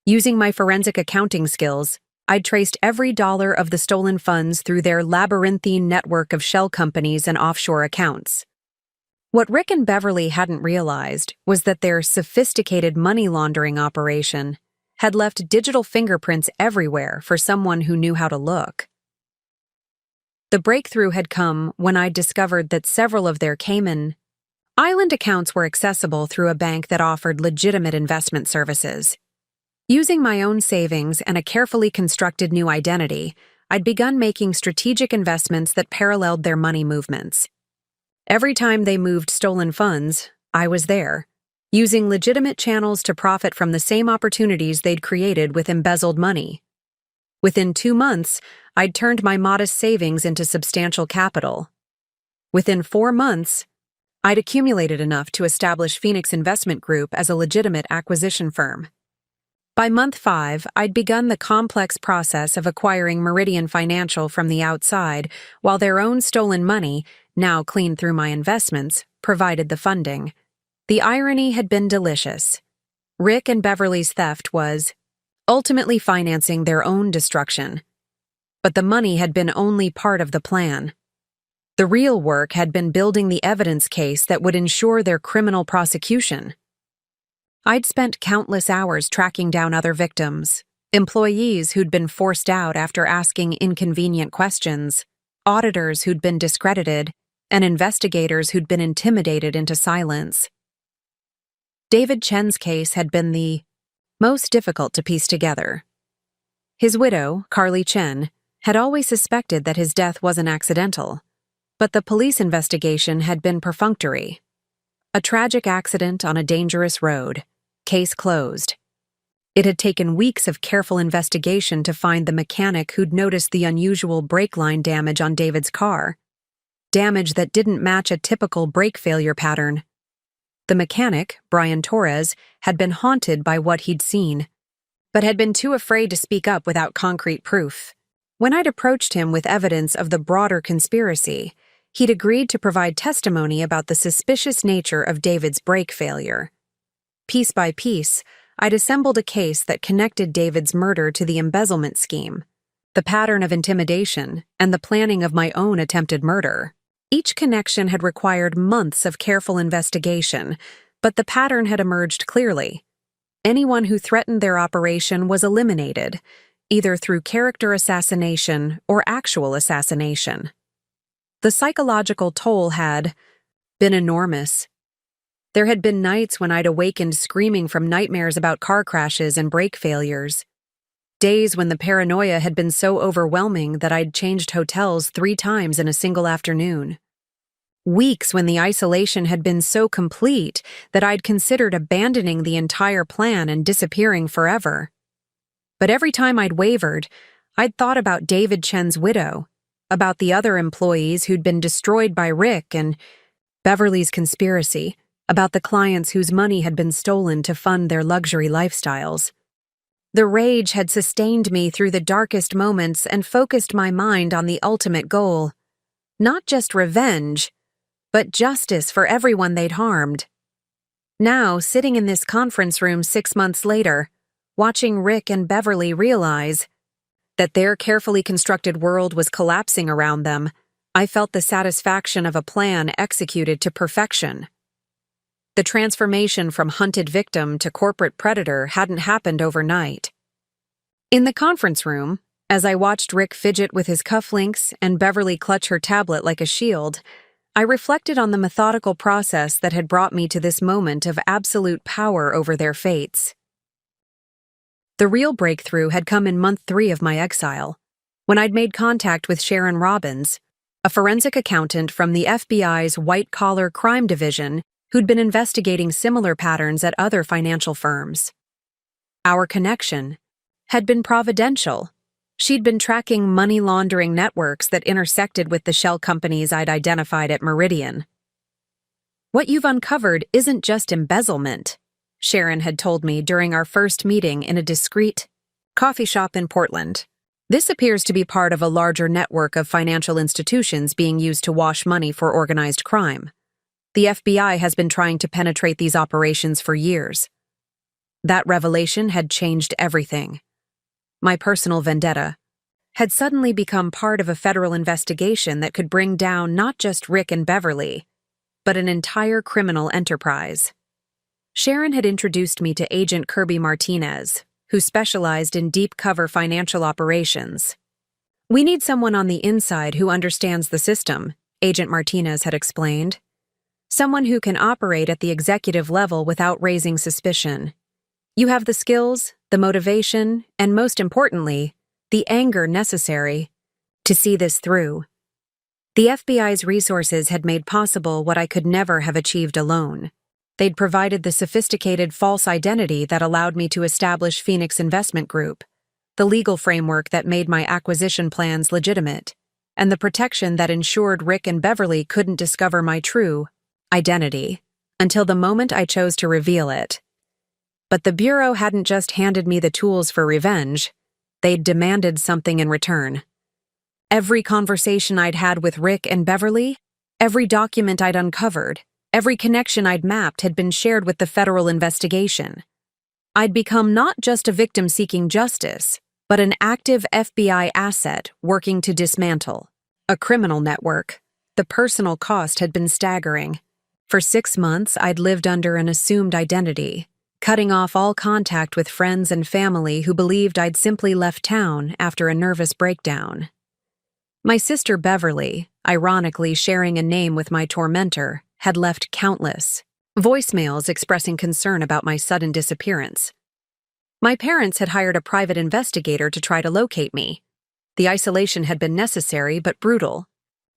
Using my forensic accounting skills, I'd traced every dollar of the stolen funds through their labyrinthine network of shell companies and offshore accounts. What Rick and Beverly hadn't realized was that their sophisticated money laundering operation had left digital fingerprints everywhere for someone who knew how to look. The breakthrough had come when I discovered that several of their Cayman Island accounts were accessible through a bank that offered legitimate investment services. Using my own savings and a carefully constructed new identity, I'd begun making strategic investments that paralleled their money movements. Every time they moved stolen funds, I was there, using legitimate channels to profit from the same opportunities they'd created with embezzled money. Within 2 months, I'd turned my modest savings into substantial capital. Within 4 months, I'd accumulated enough to establish Phoenix Investment Group as a legitimate acquisition firm. By month 5, I'd begun the complex process of acquiring Meridian Financial from the outside, while their own stolen money, now cleaned through my investments, provided the funding. The irony had been delicious. Rick and Beverly's theft was ultimately financing their own destruction. But the money had been only part of the plan. The real work had been building the evidence case that would ensure their criminal prosecution. I'd spent countless hours tracking down other victims, employees who'd been forced out after asking inconvenient questions, auditors who'd been discredited, and investigators who'd been intimidated into silence. David Chen's case had been the most difficult to piece together. His widow, Carly Chen, had always suspected that his death wasn't accidental, but the police investigation had been perfunctory. A tragic accident on a dangerous road. Case closed. It had taken weeks of careful investigation to find the mechanic who'd noticed the unusual brake line damage on David's car. Damage that didn't match a typical brake failure pattern. The mechanic, Brian Torres, had been haunted by what he'd seen, but had been too afraid to speak up without concrete proof. When I'd approached him with evidence of the broader conspiracy, he'd agreed to provide testimony about the suspicious nature of David's brake failure. Piece by piece, I'd assembled a case that connected David's murder to the embezzlement scheme, the pattern of intimidation, and the planning of my own attempted murder. Each connection had required months of careful investigation, but the pattern had emerged clearly. Anyone who threatened their operation was eliminated, either through character assassination or actual assassination. The psychological toll had been enormous. There had been nights when I'd awakened screaming from nightmares about car crashes and brake failures. Days when the paranoia had been so overwhelming that I'd changed hotels 3 times in a single afternoon. Weeks when the isolation had been so complete that I'd considered abandoning the entire plan and disappearing forever. But every time I'd wavered, I'd thought about David Chen's widow, about the other employees who'd been destroyed by Rick and Beverly's conspiracy, about the clients whose money had been stolen to fund their luxury lifestyles. The rage had sustained me through the darkest moments and focused my mind on the ultimate goal. Not just revenge, but justice for everyone they'd harmed. Now, sitting in this conference room 6 months later, watching Rick and Beverly realize that their carefully constructed world was collapsing around them, I felt the satisfaction of a plan executed to perfection. The transformation from hunted victim to corporate predator hadn't happened overnight. In the conference room, as I watched Rick fidget with his cufflinks and Beverly clutch her tablet like a shield, I reflected on the methodical process that had brought me to this moment of absolute power over their fates. The real breakthrough had come in month 3 of my exile, when I'd made contact with Sharon Robbins, a forensic accountant from the FBI's white-collar crime division who'd been investigating similar patterns at other financial firms. Our connection had been providential. She'd been tracking money laundering networks that intersected with the shell companies I'd identified at Meridian. "What you've uncovered isn't just embezzlement," Sharon had told me during our first meeting in a discreet coffee shop in Portland. "This appears to be part of a larger network of financial institutions being used to wash money for organized crime. The FBI has been trying to penetrate these operations for years." That revelation had changed everything. My personal vendetta had suddenly become part of a federal investigation that could bring down not just Rick and Beverly, but an entire criminal enterprise. Sharon had introduced me to Agent Kirby Martinez, who specialized in deep-cover financial operations. "We need someone on the inside who understands the system," Agent Martinez had explained. "Someone who can operate at the executive level without raising suspicion. You have the skills, the motivation, and most importantly, the anger necessary to see this through." The FBI's resources had made possible what I could never have achieved alone. They'd provided the sophisticated false identity that allowed me to establish Phoenix Investment Group, the legal framework that made my acquisition plans legitimate, and the protection that ensured Rick and Beverly couldn't discover my true identity until the moment I chose to reveal it. But the Bureau hadn't just handed me the tools for revenge, they'd demanded something in return. Every conversation I'd had with Rick and Beverly, every document I'd uncovered, every connection I'd mapped had been shared with the federal investigation. I'd become not just a victim seeking justice, but an active FBI asset working to dismantle a criminal network. The personal cost had been staggering. For 6 months, I'd lived under an assumed identity, cutting off all contact with friends and family who believed I'd simply left town after a nervous breakdown. My sister Beverly, ironically sharing a name with my tormentor, had left countless voicemails expressing concern about my sudden disappearance. My parents had hired a private investigator to try to locate me. The isolation had been necessary but brutal.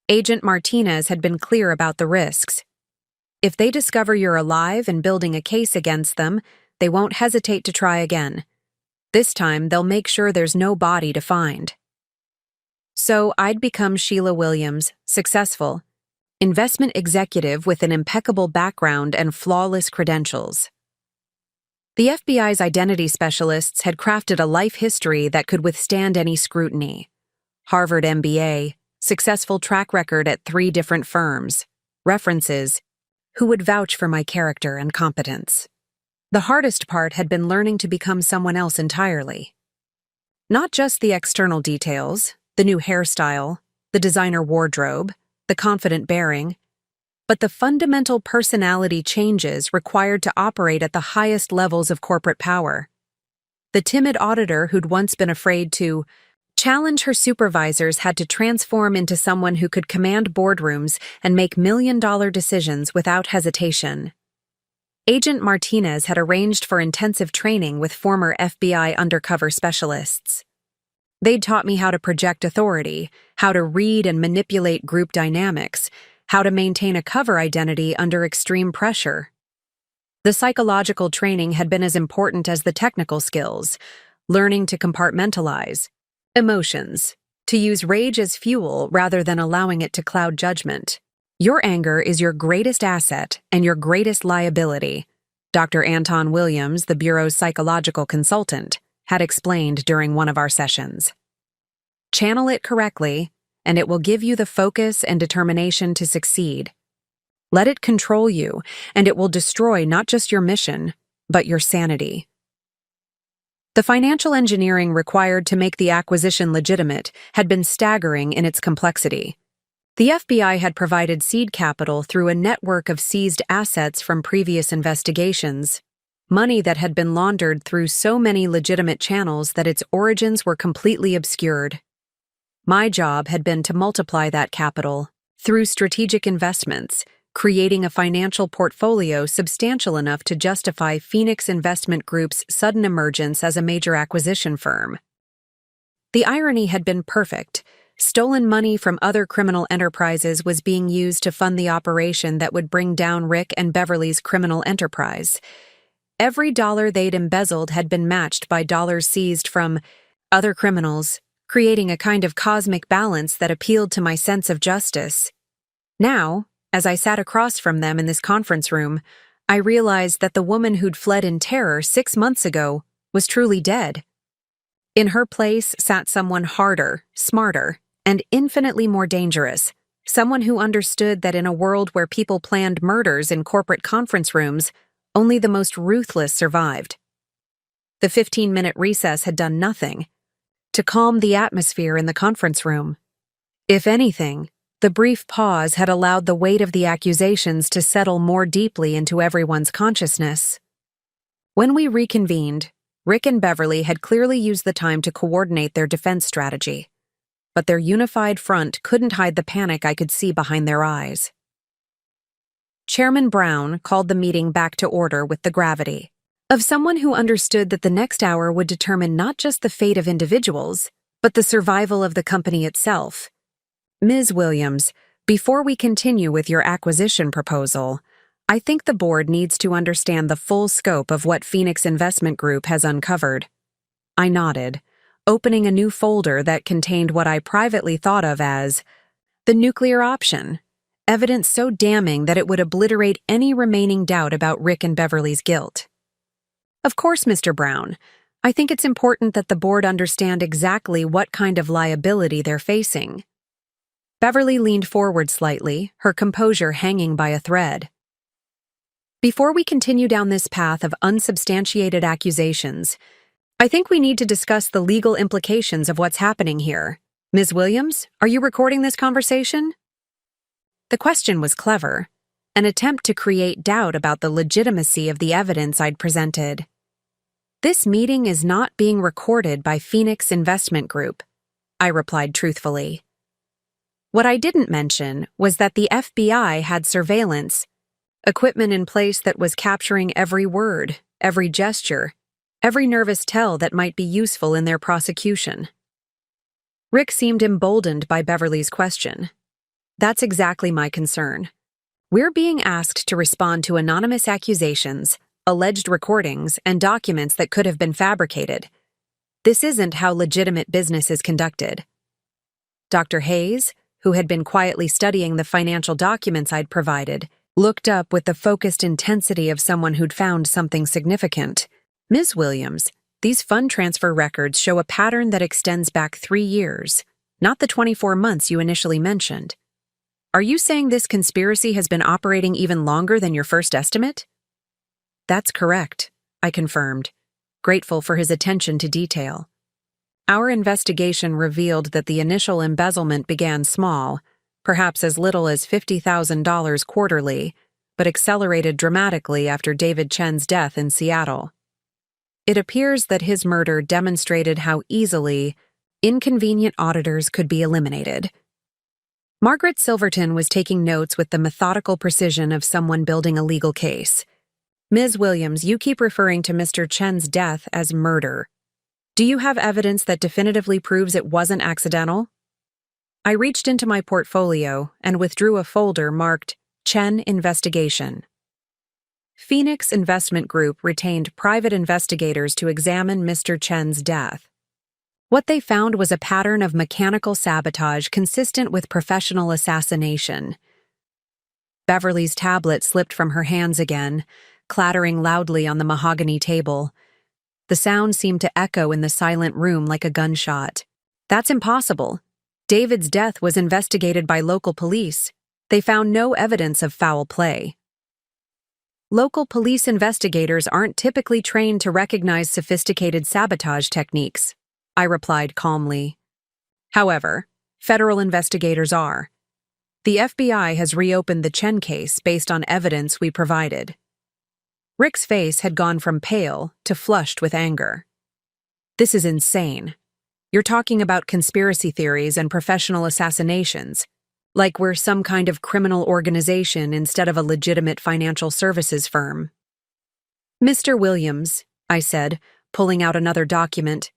Agent Martinez had been clear about the risks. If they discover you're alive and building a case against them, they won't hesitate to try again. This time, they'll make sure there's no body to find. So I'd become Sheila Williams, successful, investment executive with an impeccable background and flawless credentials. The FBI's identity specialists had crafted a life history that could withstand any scrutiny. Harvard MBA, successful track record at 3 different firms, references, who would vouch for my character and competence. The hardest part had been learning to become someone else entirely. Not just the external details, the new hairstyle, the designer wardrobe, the confident bearing, but the fundamental personality changes required to operate at the highest levels of corporate power. The timid auditor who'd once been afraid to challenge her supervisors had to transform into someone who could command boardrooms and make million-dollar decisions without hesitation. Agent Martinez had arranged for intensive training with former FBI undercover specialists. They'd taught me how to project authority, how to read and manipulate group dynamics, how to maintain a cover identity under extreme pressure. The psychological training had been as important as the technical skills, learning to compartmentalize emotions, to use rage as fuel rather than allowing it to cloud judgment. Your anger is your greatest asset and your greatest liability, Dr. Anton Williams, the Bureau's psychological consultant, had explained during one of our sessions. Channel it correctly, and it will give you the focus and determination to succeed. Let it control you, and it will destroy not just your mission, but your sanity. The financial engineering required to make the acquisition legitimate had been staggering in its complexity. The FBI had provided seed capital through a network of seized assets from previous investigations, money that had been laundered through so many legitimate channels that its origins were completely obscured. My job had been to multiply that capital through strategic investments, creating a financial portfolio substantial enough to justify Phoenix Investment Group's sudden emergence as a major acquisition firm. The irony had been perfect. Stolen money from other criminal enterprises was being used to fund the operation that would bring down Rick and Beverly's criminal enterprise. Every dollar they'd embezzled had been matched by dollars seized from other criminals, creating a kind of cosmic balance that appealed to my sense of justice. Now, as I sat across from them in this conference room, I realized that the woman who'd fled in terror 6 months ago was truly dead. In her place sat someone harder, smarter, and infinitely more dangerous, someone who understood that in a world where people planned murders in corporate conference rooms, only the most ruthless survived. The 15-minute recess had done nothing to calm the atmosphere in the conference room. If anything, the brief pause had allowed the weight of the accusations to settle more deeply into everyone's consciousness. When we reconvened, Rick and Beverly had clearly used the time to coordinate their defense strategy, but their unified front couldn't hide the panic I could see behind their eyes. Chairman Brown called the meeting back to order with the gravity of someone who understood that the next hour would determine not just the fate of individuals, but the survival of the company itself. Ms. Williams, before we continue with your acquisition proposal, I think the board needs to understand the full scope of what Phoenix Investment Group has uncovered. I nodded, opening a new folder that contained what I privately thought of as the nuclear option, evidence so damning that it would obliterate any remaining doubt about Rick and Beverly's guilt. Of course, Mr. Brown, I think it's important that the board understand exactly what kind of liability they're facing. Beverly leaned forward slightly, her composure hanging by a thread. Before we continue down this path of unsubstantiated accusations, I think we need to discuss the legal implications of what's happening here. Ms. Williams, are you recording this conversation? The question was clever, an attempt to create doubt about the legitimacy of the evidence I'd presented. This meeting is not being recorded by Phoenix Investment Group, I replied truthfully. What I didn't mention was that the FBI had surveillance, equipment in place that was capturing every word, every gesture, every nervous tell that might be useful in their prosecution. Rick seemed emboldened by Beverly's question. That's exactly my concern. We're being asked to respond to anonymous accusations, alleged recordings, and documents that could have been fabricated. This isn't how legitimate business is conducted. Dr. Hayes, who had been quietly studying the financial documents I'd provided, looked up with the focused intensity of someone who'd found something significant. Ms. Williams, these fund transfer records show a pattern that extends back 3 years, not the 24 months you initially mentioned. Are you saying this conspiracy has been operating even longer than your first estimate? That's correct, I confirmed, grateful for his attention to detail. Our investigation revealed that the initial embezzlement began small, perhaps as little as $50,000 quarterly, but accelerated dramatically after David Chen's death in Seattle. It appears that his murder demonstrated how easily inconvenient auditors could be eliminated. Margaret Silverton was taking notes with the methodical precision of someone building a legal case. Ms. Williams, you keep referring to Mr. Chen's death as murder. Do you have evidence that definitively proves it wasn't accidental? I reached into my portfolio and withdrew a folder marked Chen Investigation. Phoenix Investment Group retained private investigators to examine Mr. Chen's death. What they found was a pattern of mechanical sabotage consistent with professional assassination. Beverly's tablet slipped from her hands again, clattering loudly on the mahogany table. The sound seemed to echo in the silent room like a gunshot. That's impossible. David's death was investigated by local police. They found no evidence of foul play. Local police investigators aren't typically trained to recognize sophisticated sabotage techniques, I replied calmly. However, federal investigators are. The FBI has reopened the Chen case based on evidence we provided. Rick's face had gone from pale to flushed with anger. This is insane. You're talking about conspiracy theories and professional assassinations, like we're some kind of criminal organization instead of a legitimate financial services firm. Mr. Williams, I said, pulling out another document,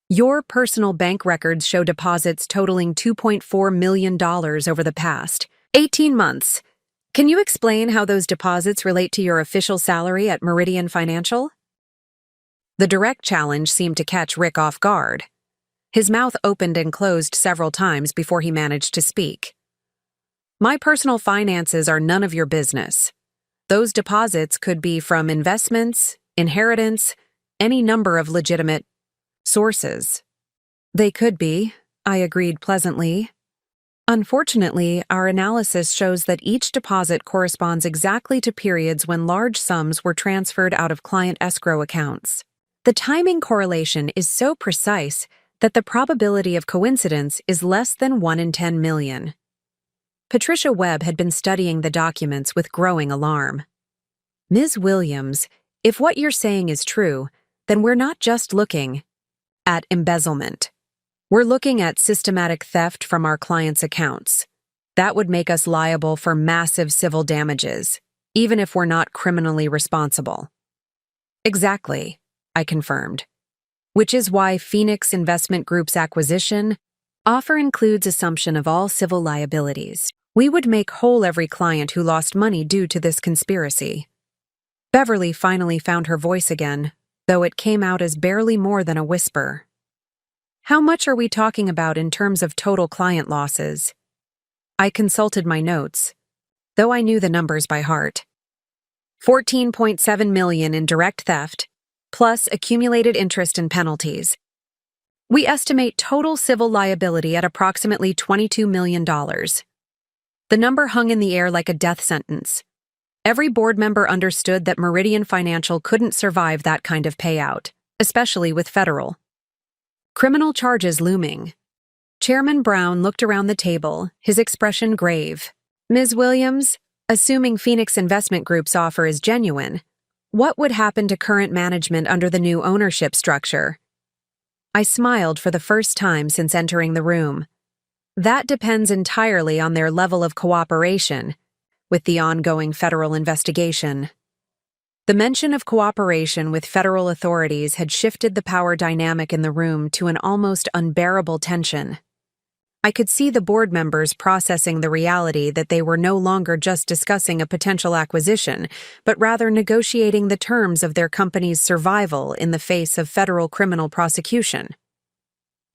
your personal bank records show deposits totaling $2.4 million over the past 18 months. Can you explain how those deposits relate to your official salary at Meridian Financial? The direct challenge seemed to catch Rick off guard. His mouth opened and closed several times before he managed to speak. My personal finances are none of your business. Those deposits could be from investments, inheritance, any number of legitimate sources. They could be, I agreed pleasantly. Unfortunately, our analysis shows that each deposit corresponds exactly to periods when large sums were transferred out of client escrow accounts. The timing correlation is so precise that the probability of coincidence is less than 1 in 10 million. Patricia Webb had been studying the documents with growing alarm. Ms. Williams, if what you're saying is true, then we're not just looking at embezzlement. We're looking at systematic theft from our clients' accounts. That would make us liable for massive civil damages, even if we're not criminally responsible. Exactly, I confirmed. Which is why Phoenix Investment Group's acquisition offer includes assumption of all civil liabilities. We would make whole every client who lost money due to this conspiracy. Beverly finally found her voice again, though it came out as barely more than a whisper. How much are we talking about in terms of total client losses? I consulted my notes, though I knew the numbers by heart. 14.7 million in direct theft, plus accumulated interest and penalties. We estimate total civil liability at approximately $22 million. The number hung in the air like a death sentence. Every board member understood that Meridian Financial couldn't survive that kind of payout, especially with federal criminal charges looming. Chairman Brown looked around the table, his expression grave. Ms. Williams, assuming Phoenix Investment Group's offer is genuine, what would happen to current management under the new ownership structure? I smiled for the first time since entering the room. That depends entirely on their level of cooperation with the ongoing federal investigation. The mention of cooperation with federal authorities had shifted the power dynamic in the room to an almost unbearable tension. I could see the board members processing the reality that they were no longer just discussing a potential acquisition, but rather negotiating the terms of their company's survival in the face of federal criminal prosecution.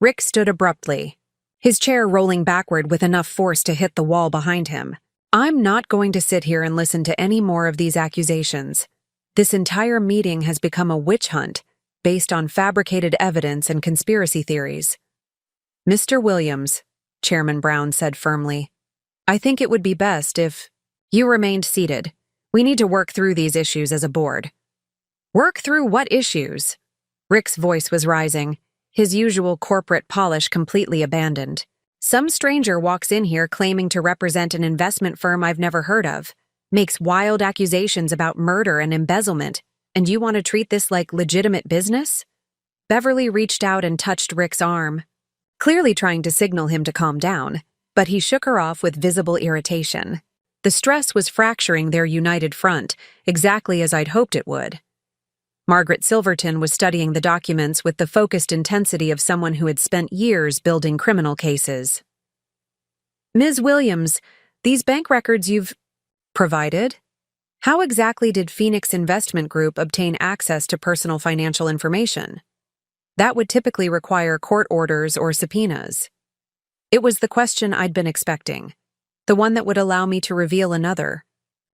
Rick stood abruptly, his chair rolling backward with enough force to hit the wall behind him. I'm not going to sit here and listen to any more of these accusations. This entire meeting has become a witch hunt based on fabricated evidence and conspiracy theories. Mr. Williams, Chairman Brown said firmly, I think it would be best if you remained seated. We need to work through these issues as a board. Work through what issues? Rick's voice was rising, his usual corporate polish completely abandoned. Some stranger walks in here claiming to represent an investment firm I've never heard of, makes wild accusations about murder and embezzlement, and you want to treat this like legitimate business? Beverly reached out and touched Rick's arm, clearly trying to signal him to calm down, but he shook her off with visible irritation. The stress was fracturing their united front, exactly as I'd hoped it would. Margaret Silverton was studying the documents with the focused intensity of someone who had spent years building criminal cases. Ms. Williams, these bank records you've provided? How exactly did Phoenix Investment Group obtain access to personal financial information? That would typically require court orders or subpoenas. It was the question I'd been expecting, the one that would allow me to reveal another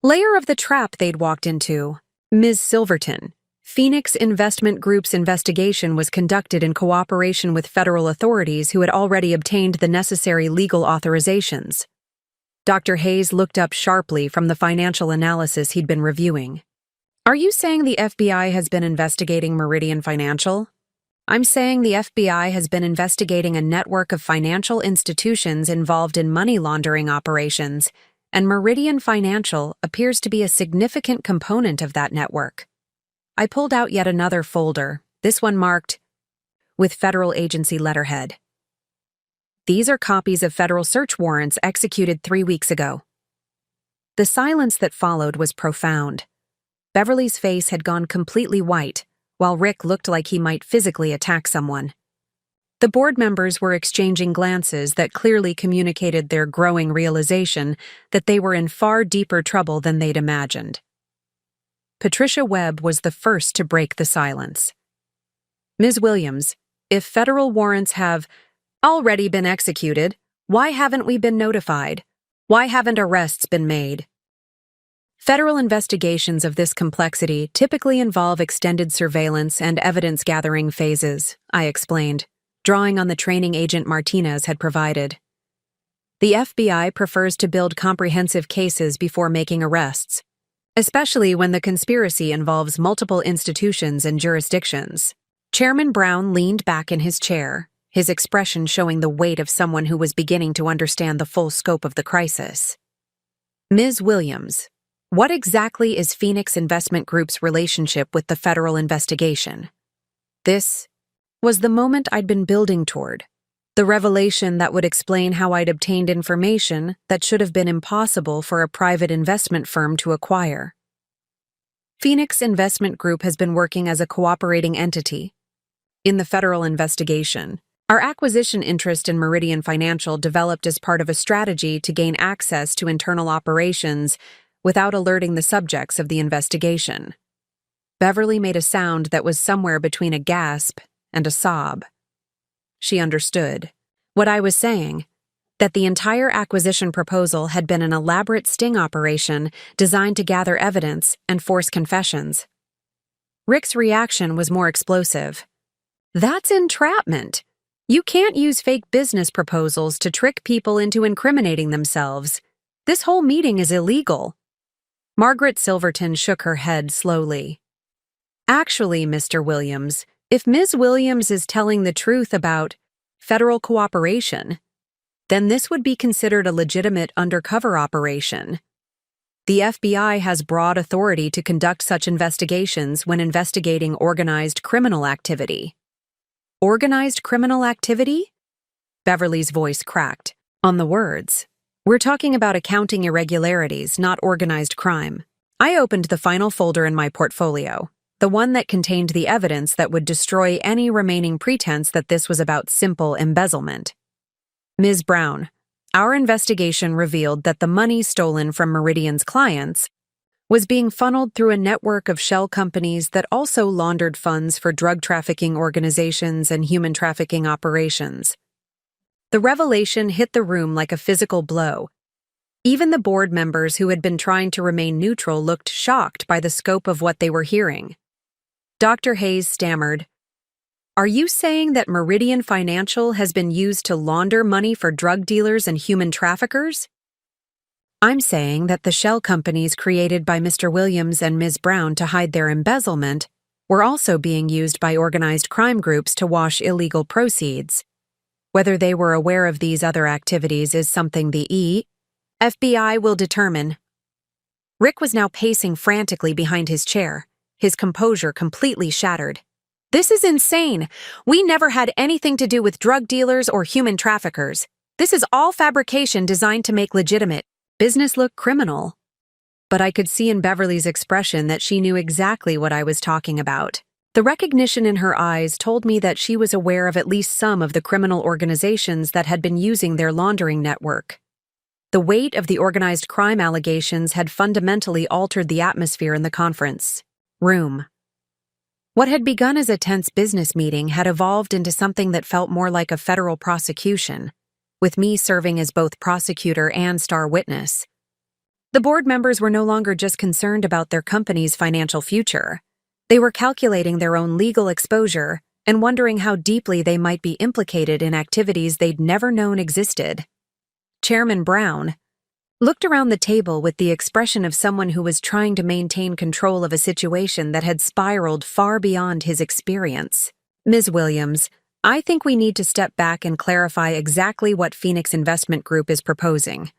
layer of the trap they'd walked into. Ms. Silverton, Phoenix Investment Group's investigation was conducted in cooperation with federal authorities who had already obtained the necessary legal authorizations. Dr. Hayes looked up sharply from the financial analysis he'd been reviewing. Are you saying the FBI has been investigating Meridian Financial? I'm saying the FBI has been investigating a network of financial institutions involved in money laundering operations, and Meridian Financial appears to be a significant component of that network. I pulled out yet another folder, this one marked with federal agency letterhead. These are copies of federal search warrants executed 3 weeks ago. The silence that followed was profound. Beverly's face had gone completely white, while Rick looked like he might physically attack someone. The board members were exchanging glances that clearly communicated their growing realization that they were in far deeper trouble than they'd imagined. Patricia Webb was the first to break the silence. Ms. Williams, if federal warrants have already been executed, why haven't we been notified? Why haven't arrests been made? Federal investigations of this complexity typically involve extended surveillance and evidence-gathering phases, I explained, drawing on the training Agent Martinez had provided. The FBI prefers to build comprehensive cases before making arrests, especially when the conspiracy involves multiple institutions and jurisdictions. Chairman Brown leaned back in his chair, his expression showing the weight of someone who was beginning to understand the full scope of the crisis. Ms. Williams, what exactly is Phoenix Investment Group's relationship with the federal investigation? This was the moment I'd been building toward, the revelation that would explain how I'd obtained information that should have been impossible for a private investment firm to acquire. Phoenix Investment Group has been working as a cooperating entity in the federal investigation. Our acquisition interest in Meridian Financial developed as part of a strategy to gain access to internal operations without alerting the subjects of the investigation. Beverly made a sound that was somewhere between a gasp and a sob. She understood what I was saying, that the entire acquisition proposal had been an elaborate sting operation designed to gather evidence and force confessions. Rick's reaction was more explosive. That's entrapment. You can't use fake business proposals to trick people into incriminating themselves. This whole meeting is illegal. Margaret Silverton shook her head slowly. Actually, Mr. Williams, if Ms. Williams is telling the truth about federal cooperation, then this would be considered a legitimate undercover operation. The FBI has broad authority to conduct such investigations when investigating organized criminal activity. Organized criminal activity? Beverly's voice cracked, On the words. We're talking about accounting irregularities, not organized crime. I opened the final folder in my portfolio, the one that contained the evidence that would destroy any remaining pretense that this was about simple embezzlement. Ms. Brown, our investigation revealed that the money stolen from Meridian's clients was being funneled through a network of shell companies that also laundered funds for drug trafficking organizations and human trafficking operations. The revelation hit the room like a physical blow. Even the board members who had been trying to remain neutral looked shocked by the scope of what they were hearing. Dr. Hayes stammered, "Are you saying that Meridian Financial has been used to launder money for drug dealers and human traffickers?" "I'm saying that the shell companies created by Mr. Williams and Ms. Brown to hide their embezzlement were also being used by organized crime groups to wash illegal proceeds. Whether they were aware of these other activities is something the FBI will determine." Rick was now pacing frantically behind his chair, his composure completely shattered. "This is insane. We never had anything to do with drug dealers or human traffickers. This is all fabrication designed to make legitimate business look criminal." But I could see in Beverly's expression that she knew exactly what I was talking about. The recognition in her eyes told me that she was aware of at least some of the criminal organizations that had been using their laundering network. The weight of the organized crime allegations had fundamentally altered the atmosphere in the conference room. What had begun as a tense business meeting had evolved into something that felt more like a federal prosecution, with me serving as both prosecutor and star witness. The board members were no longer just concerned about their company's financial future. They were calculating their own legal exposure and wondering how deeply they might be implicated in activities they'd never known existed. Chairman Brown looked around the table with the expression of someone who was trying to maintain control of a situation that had spiraled far beyond his experience. "Ms. Williams, I think we need to step back and clarify exactly what Phoenix Investment Group is proposing.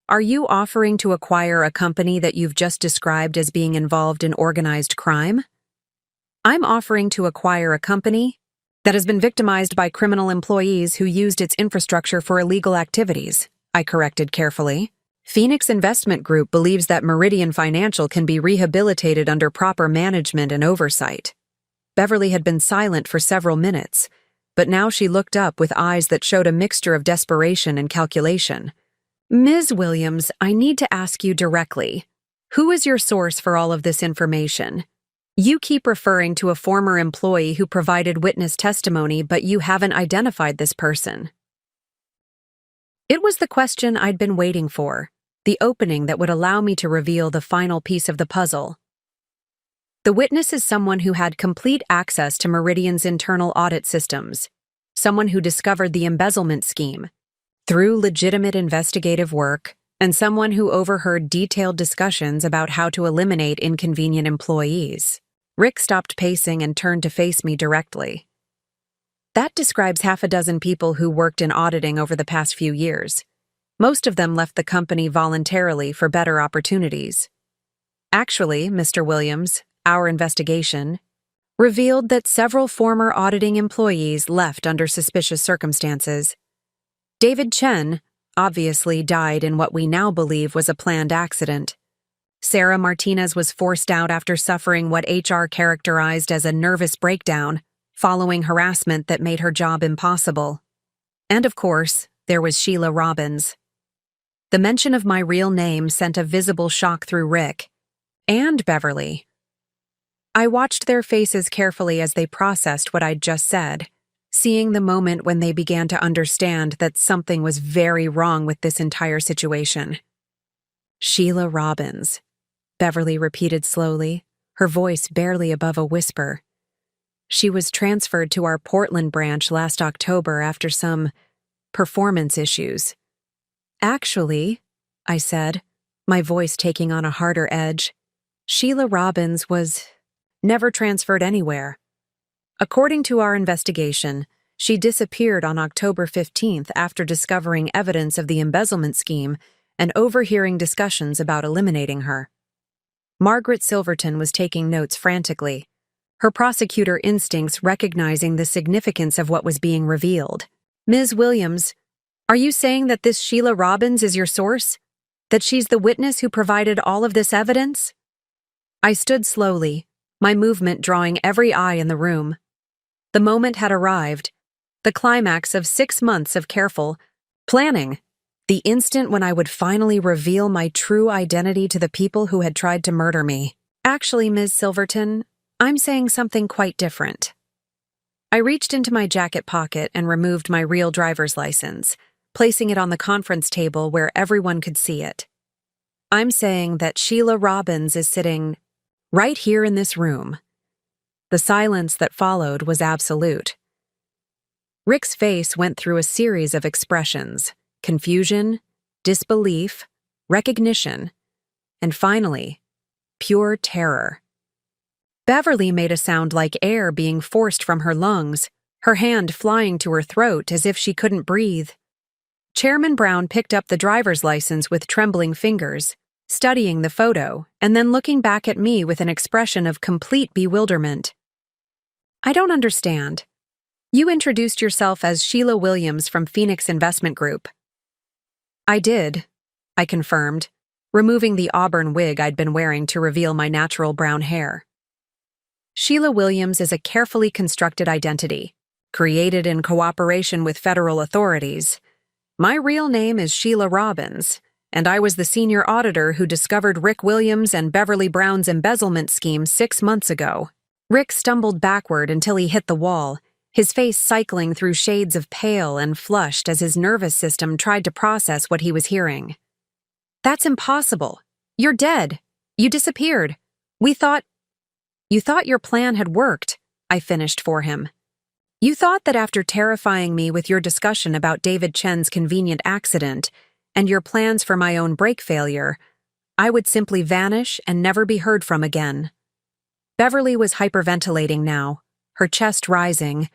Are you offering to acquire a company that you've just described as being involved in organized crime?" "I'm offering to acquire a company that has been victimized by criminal employees who used its infrastructure for illegal activities," I corrected carefully. "Phoenix Investment Group believes that Meridian Financial can be rehabilitated under proper management and oversight." Beverly had been silent for several minutes, but now she looked up with eyes that showed a mixture of desperation and calculation. "Ms. Williams, I need to ask you directly. Who is your source for all of this information? You keep referring to a former employee who provided witness testimony, but you haven't identified this person." It was the question I'd been waiting for, the opening that would allow me to reveal the final piece of the puzzle. The witness is someone who had complete access to Meridian's internal audit systems, someone who discovered the embezzlement scheme through legitimate investigative work, and someone who overheard detailed discussions about how to eliminate inconvenient employees. Rick stopped pacing and turned to face me directly. "That describes half a dozen people who worked in auditing over the past few years. Most of them left the company voluntarily for better opportunities. Actually, Mr. Williams, our investigation revealed that several former auditing employees left under suspicious circumstances. David Chen obviously died in what we now believe was a planned accident. Sarah Martinez was forced out after suffering what HR characterized as a nervous breakdown following harassment that made her job impossible. And of course, there was Sheila Robbins." The mention of my real name sent a visible shock through Rick and Beverly. I watched their faces carefully as they processed what I'd just said, seeing the moment when they began to understand that something was very wrong with this entire situation. "Sheila Robbins," Beverly repeated slowly, her voice barely above a whisper. "She was transferred to our Portland branch last October after some performance issues." "Actually," I said, my voice taking on a harder edge, "Sheila Robbins was never transferred anywhere. According to our investigation, she disappeared on October 15th after discovering evidence of the embezzlement scheme and overhearing discussions about eliminating her." Margaret Silverton was taking notes frantically, her prosecutor instincts recognizing the significance of what was being revealed. "Ms. Williams, Are you saying that this Sheila Robbins is your source? That she's the witness who provided all of this evidence? I stood slowly, my movement drawing every eye in the room. The moment had arrived, the climax of 6 months of careful planning, the instant when I would finally reveal my true identity to the people who had tried to murder me. Actually, Ms. Silverton, I'm saying something quite different. I reached into my jacket pocket and removed my real driver's license, placing it on the conference table where everyone could see it. I'm saying that Sheila Robbins is sitting right here in this room. The silence that followed was absolute. Rick's face went through a series of expressions: confusion, disbelief, recognition, and finally, pure terror. Beverly made a sound like air being forced from her lungs, her hand flying to her throat as if she couldn't breathe. Chairman Brown picked up the driver's license with trembling fingers, studying the photo, and then looking back at me with an expression of complete bewilderment. I don't understand. You introduced yourself as Sheila Williams from Phoenix Investment Group. I did, I confirmed, removing the auburn wig I'd been wearing to reveal my natural brown hair. Sheila Williams is a carefully constructed identity, created in cooperation with federal authorities. My real name is Sheila Robbins, and I was the senior auditor who discovered Rick Williams and Beverly Brown's embezzlement scheme 6 months ago. Rick stumbled backward until he hit the wall, his face cycling through shades of pale and flushed as his nervous system tried to process what he was hearing. That's impossible. You're dead. You disappeared. You thought your plan had worked, I finished for him. You thought that after terrifying me with your discussion about David Chen's convenient accident and your plans for my own brake failure, I would simply vanish and never be heard from again. Beverly was hyperventilating now, her chest rising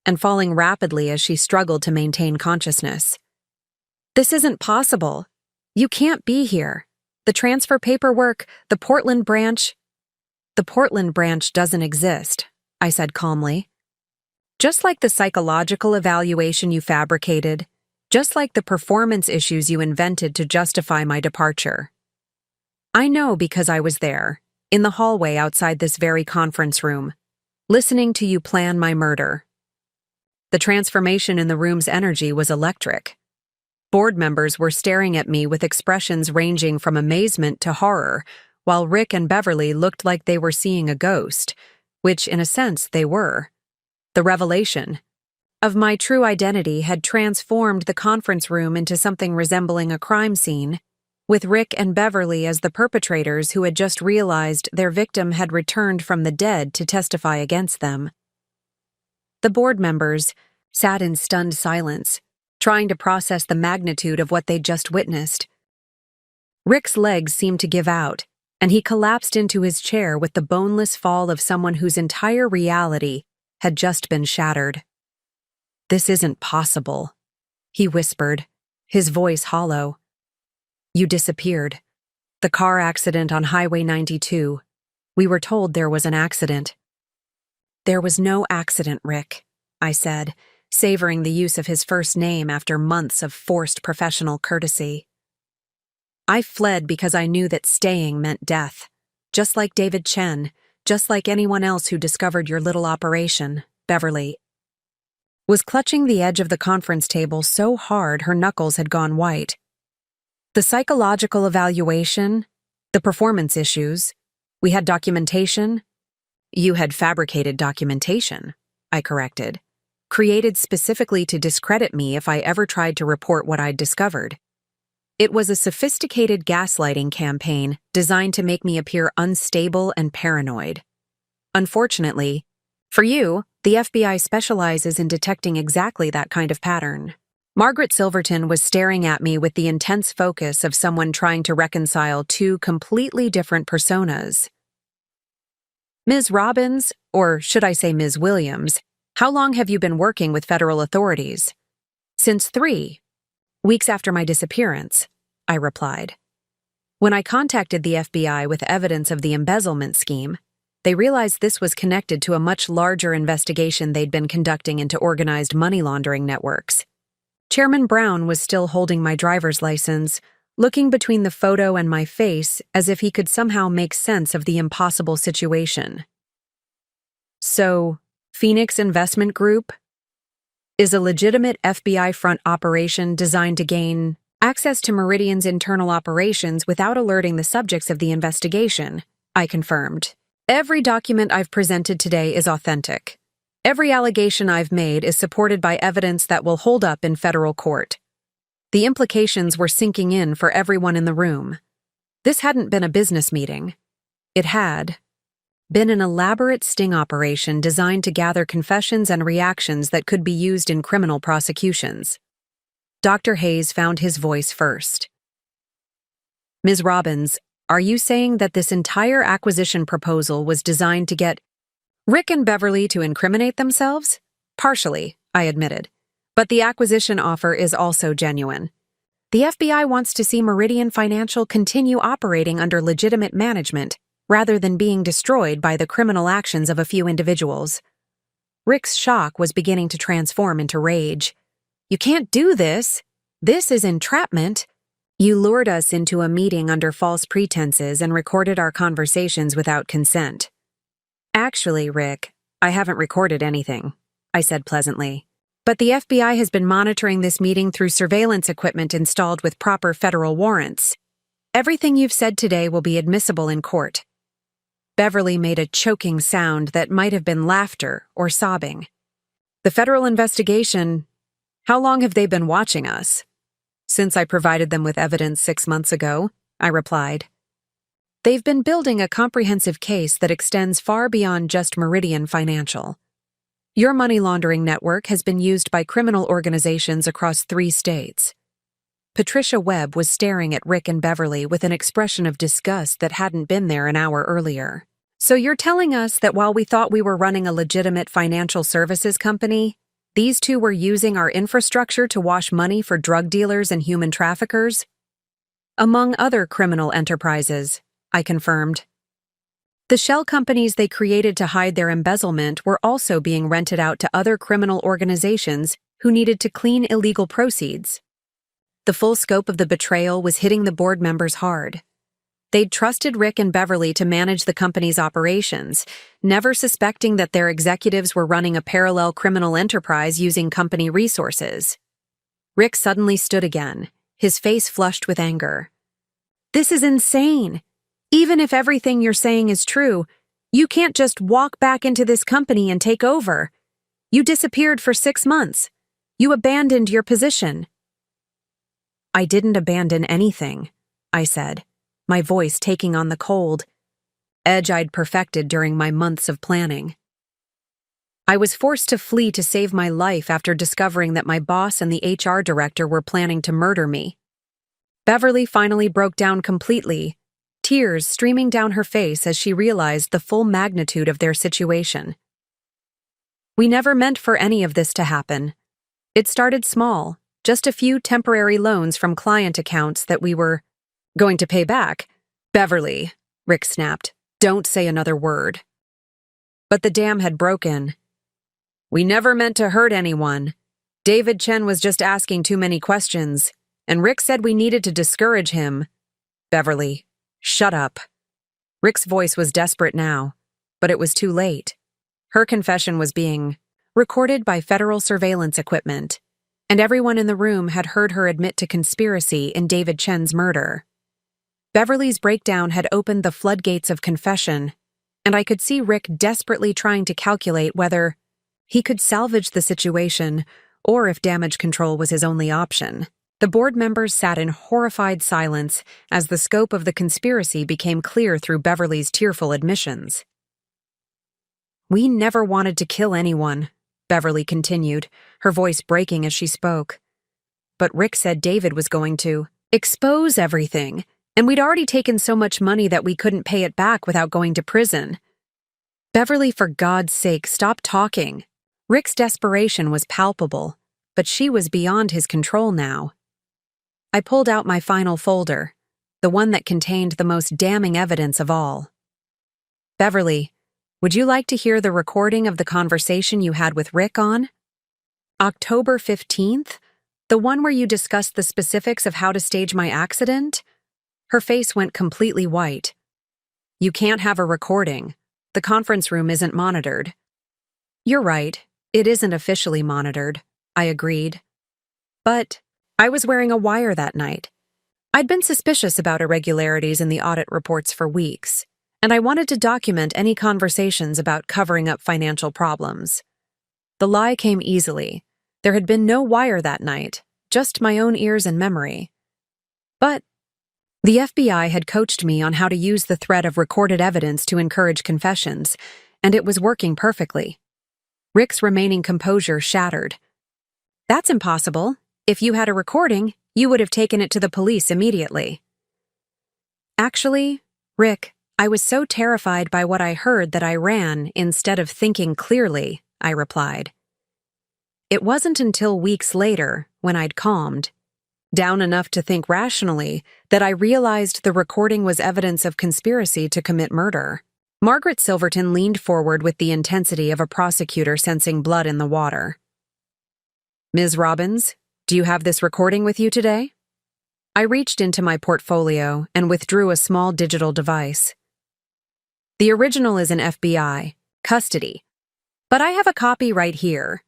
and falling rapidly as she struggled to maintain consciousness. This isn't possible. You can't be here. The transfer paperwork, the Portland branch doesn't exist, I said calmly. Just like the psychological evaluation you fabricated, just like the performance issues you invented to justify my departure. I know because I was there, in the hallway outside this very conference room, listening to you plan my murder. The transformation in the room's energy was electric. Board members were staring at me with expressions ranging from amazement to horror, while Rick and Beverly looked like they were seeing a ghost, which in a sense they were. The revelation of my true identity had transformed the conference room into something resembling a crime scene, with Rick and Beverly as the perpetrators who had just realized their victim had returned from the dead to testify against them. The board members sat in stunned silence, trying to process the magnitude of what they'd just witnessed. Rick's legs seemed to give out, and he collapsed into his chair with the boneless fall of someone whose entire reality had just been shattered. This isn't possible, he whispered, his voice hollow. You disappeared. The car accident on Highway 92. We were told there was an accident. There was no accident, Rick, I said, savoring the use of his first name after months of forced professional courtesy. I fled because I knew that staying meant death, just like David Chen, just like anyone else who discovered your little operation, Beverly was clutching the edge of the conference table so hard her knuckles had gone white. The psychological evaluation, the performance issues, we had documentation. You had fabricated documentation, I corrected, created specifically to discredit me if I ever tried to report what I'd discovered. It was a sophisticated gaslighting campaign designed to make me appear unstable and paranoid. Unfortunately, for you, the FBI specializes in detecting exactly that kind of pattern. Margaret Silverton was staring at me with the intense focus of someone trying to reconcile two completely different personas. Ms. Robbins, or should I say Ms. Williams, how long have you been working with federal authorities? Since 3 weeks after my disappearance, I replied. When I contacted the FBI with evidence of the embezzlement scheme, they realized this was connected to a much larger investigation they'd been conducting into organized money laundering networks. Chairman Brown was still holding my driver's license, looking between the photo and my face as if he could somehow make sense of the impossible situation. So, Phoenix Investment Group is a legitimate FBI front operation designed to gain access to Meridian's internal operations without alerting the subjects of the investigation, I confirmed. Every document I've presented today is authentic. Every allegation I've made is supported by evidence that will hold up in federal court. The implications were sinking in for everyone in the room. This hadn't been a business meeting. It had been an elaborate sting operation designed to gather confessions and reactions that could be used in criminal prosecutions. Dr. Hayes found his voice first. Ms. Robbins, are you saying that this entire acquisition proposal was designed to get Rick and Beverly to incriminate themselves? Partially, I admitted. But the acquisition offer is also genuine. The FBI wants to see Meridian Financial continue operating under legitimate management, rather than being destroyed by the criminal actions of a few individuals. Rick's shock was beginning to transform into rage. You can't do this. This is entrapment. You lured us into a meeting under false pretenses and recorded our conversations without consent. Actually, Rick, I haven't recorded anything, I said pleasantly. But the FBI has been monitoring this meeting through surveillance equipment installed with proper federal warrants. Everything you've said today will be admissible in court. Beverly made a choking sound that might have been laughter or sobbing. The federal investigation, how long have they been watching us? Since I provided them with evidence 6 months ago, I replied. They've been building a comprehensive case that extends far beyond just Meridian Financial. Your money laundering network has been used by criminal organizations across 3 states. Patricia Webb was staring at Rick and Beverly with an expression of disgust that hadn't been there an hour earlier. So you're telling us that while we thought we were running a legitimate financial services company, these two were using our infrastructure to wash money for drug dealers and human traffickers? Among other criminal enterprises, I confirmed. The shell companies they created to hide their embezzlement were also being rented out to other criminal organizations who needed to clean illegal proceeds. The full scope of the betrayal was hitting the board members hard. They'd trusted Rick and Beverly to manage the company's operations, never suspecting that their executives were running a parallel criminal enterprise using company resources. Rick suddenly stood again, his face flushed with anger. This is insane. Even if everything you're saying is true, you can't just walk back into this company and take over. You disappeared for 6 months. You abandoned your position. I didn't abandon anything, I said, my voice taking on the cold edge I'd perfected during my months of planning. I was forced to flee to save my life after discovering that my boss and the HR director were planning to murder me. Beverly finally broke down completely, tears streaming down her face as she realized the full magnitude of their situation. We never meant for any of this to happen. It started small. Just a few temporary loans from client accounts that we were going to pay back. Beverly, Rick snapped, don't say another word. But the dam had broken. We never meant to hurt anyone. David Chen was just asking too many questions, and Rick said we needed to discourage him. Beverly, shut up. Rick's voice was desperate now, but it was too late. Her confession was being recorded by federal surveillance equipment, and everyone in the room had heard her admit to conspiracy in David Chen's murder. Beverly's breakdown had opened the floodgates of confession, and I could see Rick desperately trying to calculate whether he could salvage the situation or if damage control was his only option. The board members sat in horrified silence as the scope of the conspiracy became clear through Beverly's tearful admissions. We never wanted to kill anyone, Beverly continued, her voice breaking as she spoke. But Rick said David was going to expose everything, and we'd already taken so much money that we couldn't pay it back without going to prison. Beverly, for God's sake, stop talking. Rick's desperation was palpable, but she was beyond his control now. I pulled out my final folder, the one that contained the most damning evidence of all. Beverly, would you like to hear the recording of the conversation you had with Rick on October 15th, The one where you discussed the specifics of how to stage my accident? Her face went completely white. You can't have a recording. The conference room isn't monitored. You're right. It isn't officially monitored, I agreed. But I was wearing a wire that night. I'd been suspicious about irregularities in the audit reports for weeks, and I wanted to document any conversations about covering up financial problems. The lie came easily. There had been no wire that night, just my own ears and memory. But the FBI had coached me on how to use the threat of recorded evidence to encourage confessions, and it was working perfectly. Rick's remaining composure shattered. That's impossible. If you had a recording, you would have taken it to the police immediately. Actually, Rick, I was so terrified by what I heard that I ran instead of thinking clearly, I replied. It wasn't until weeks later, when I'd calmed down enough to think rationally, that I realized the recording was evidence of conspiracy to commit murder. Margaret Silverton leaned forward with the intensity of a prosecutor sensing blood in the water. Ms. Robbins, do you have this recording with you today? I reached into my portfolio and withdrew a small digital device. The original is in FBI custody, but I have a copy right here.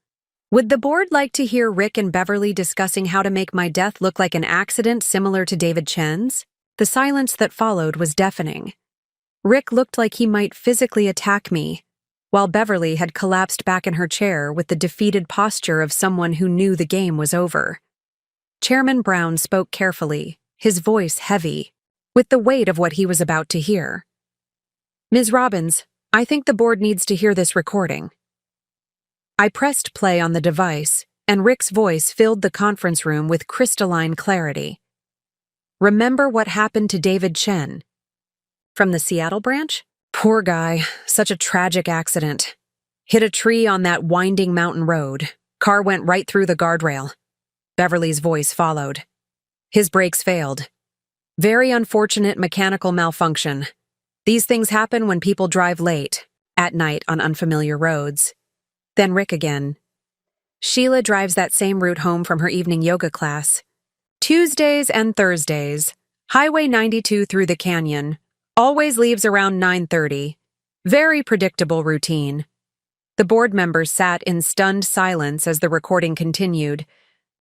Would the board like to hear Rick and Beverly discussing how to make my death look like an accident similar to David Chen's? The silence that followed was deafening. Rick looked like he might physically attack me, while Beverly had collapsed back in her chair with the defeated posture of someone who knew the game was over. Chairman Brown spoke carefully, his voice heavy, with the weight of what he was about to hear. Ms. Robbins, I think the board needs to hear this recording. I pressed play on the device, and Rick's voice filled the conference room with crystalline clarity. Remember what happened to David Chen? From the Seattle branch? Poor guy, such a tragic accident. Hit a tree on that winding mountain road. Car went right through the guardrail. Beverly's voice followed. His brakes failed. Very unfortunate mechanical malfunction. These things happen when people drive late, at night on unfamiliar roads. Then Rick again. Sheila drives that same route home from her evening yoga class. Tuesdays and Thursdays. Highway 92 through the canyon. Always leaves around 9:30. Very predictable routine. The board members sat in stunned silence as the recording continued,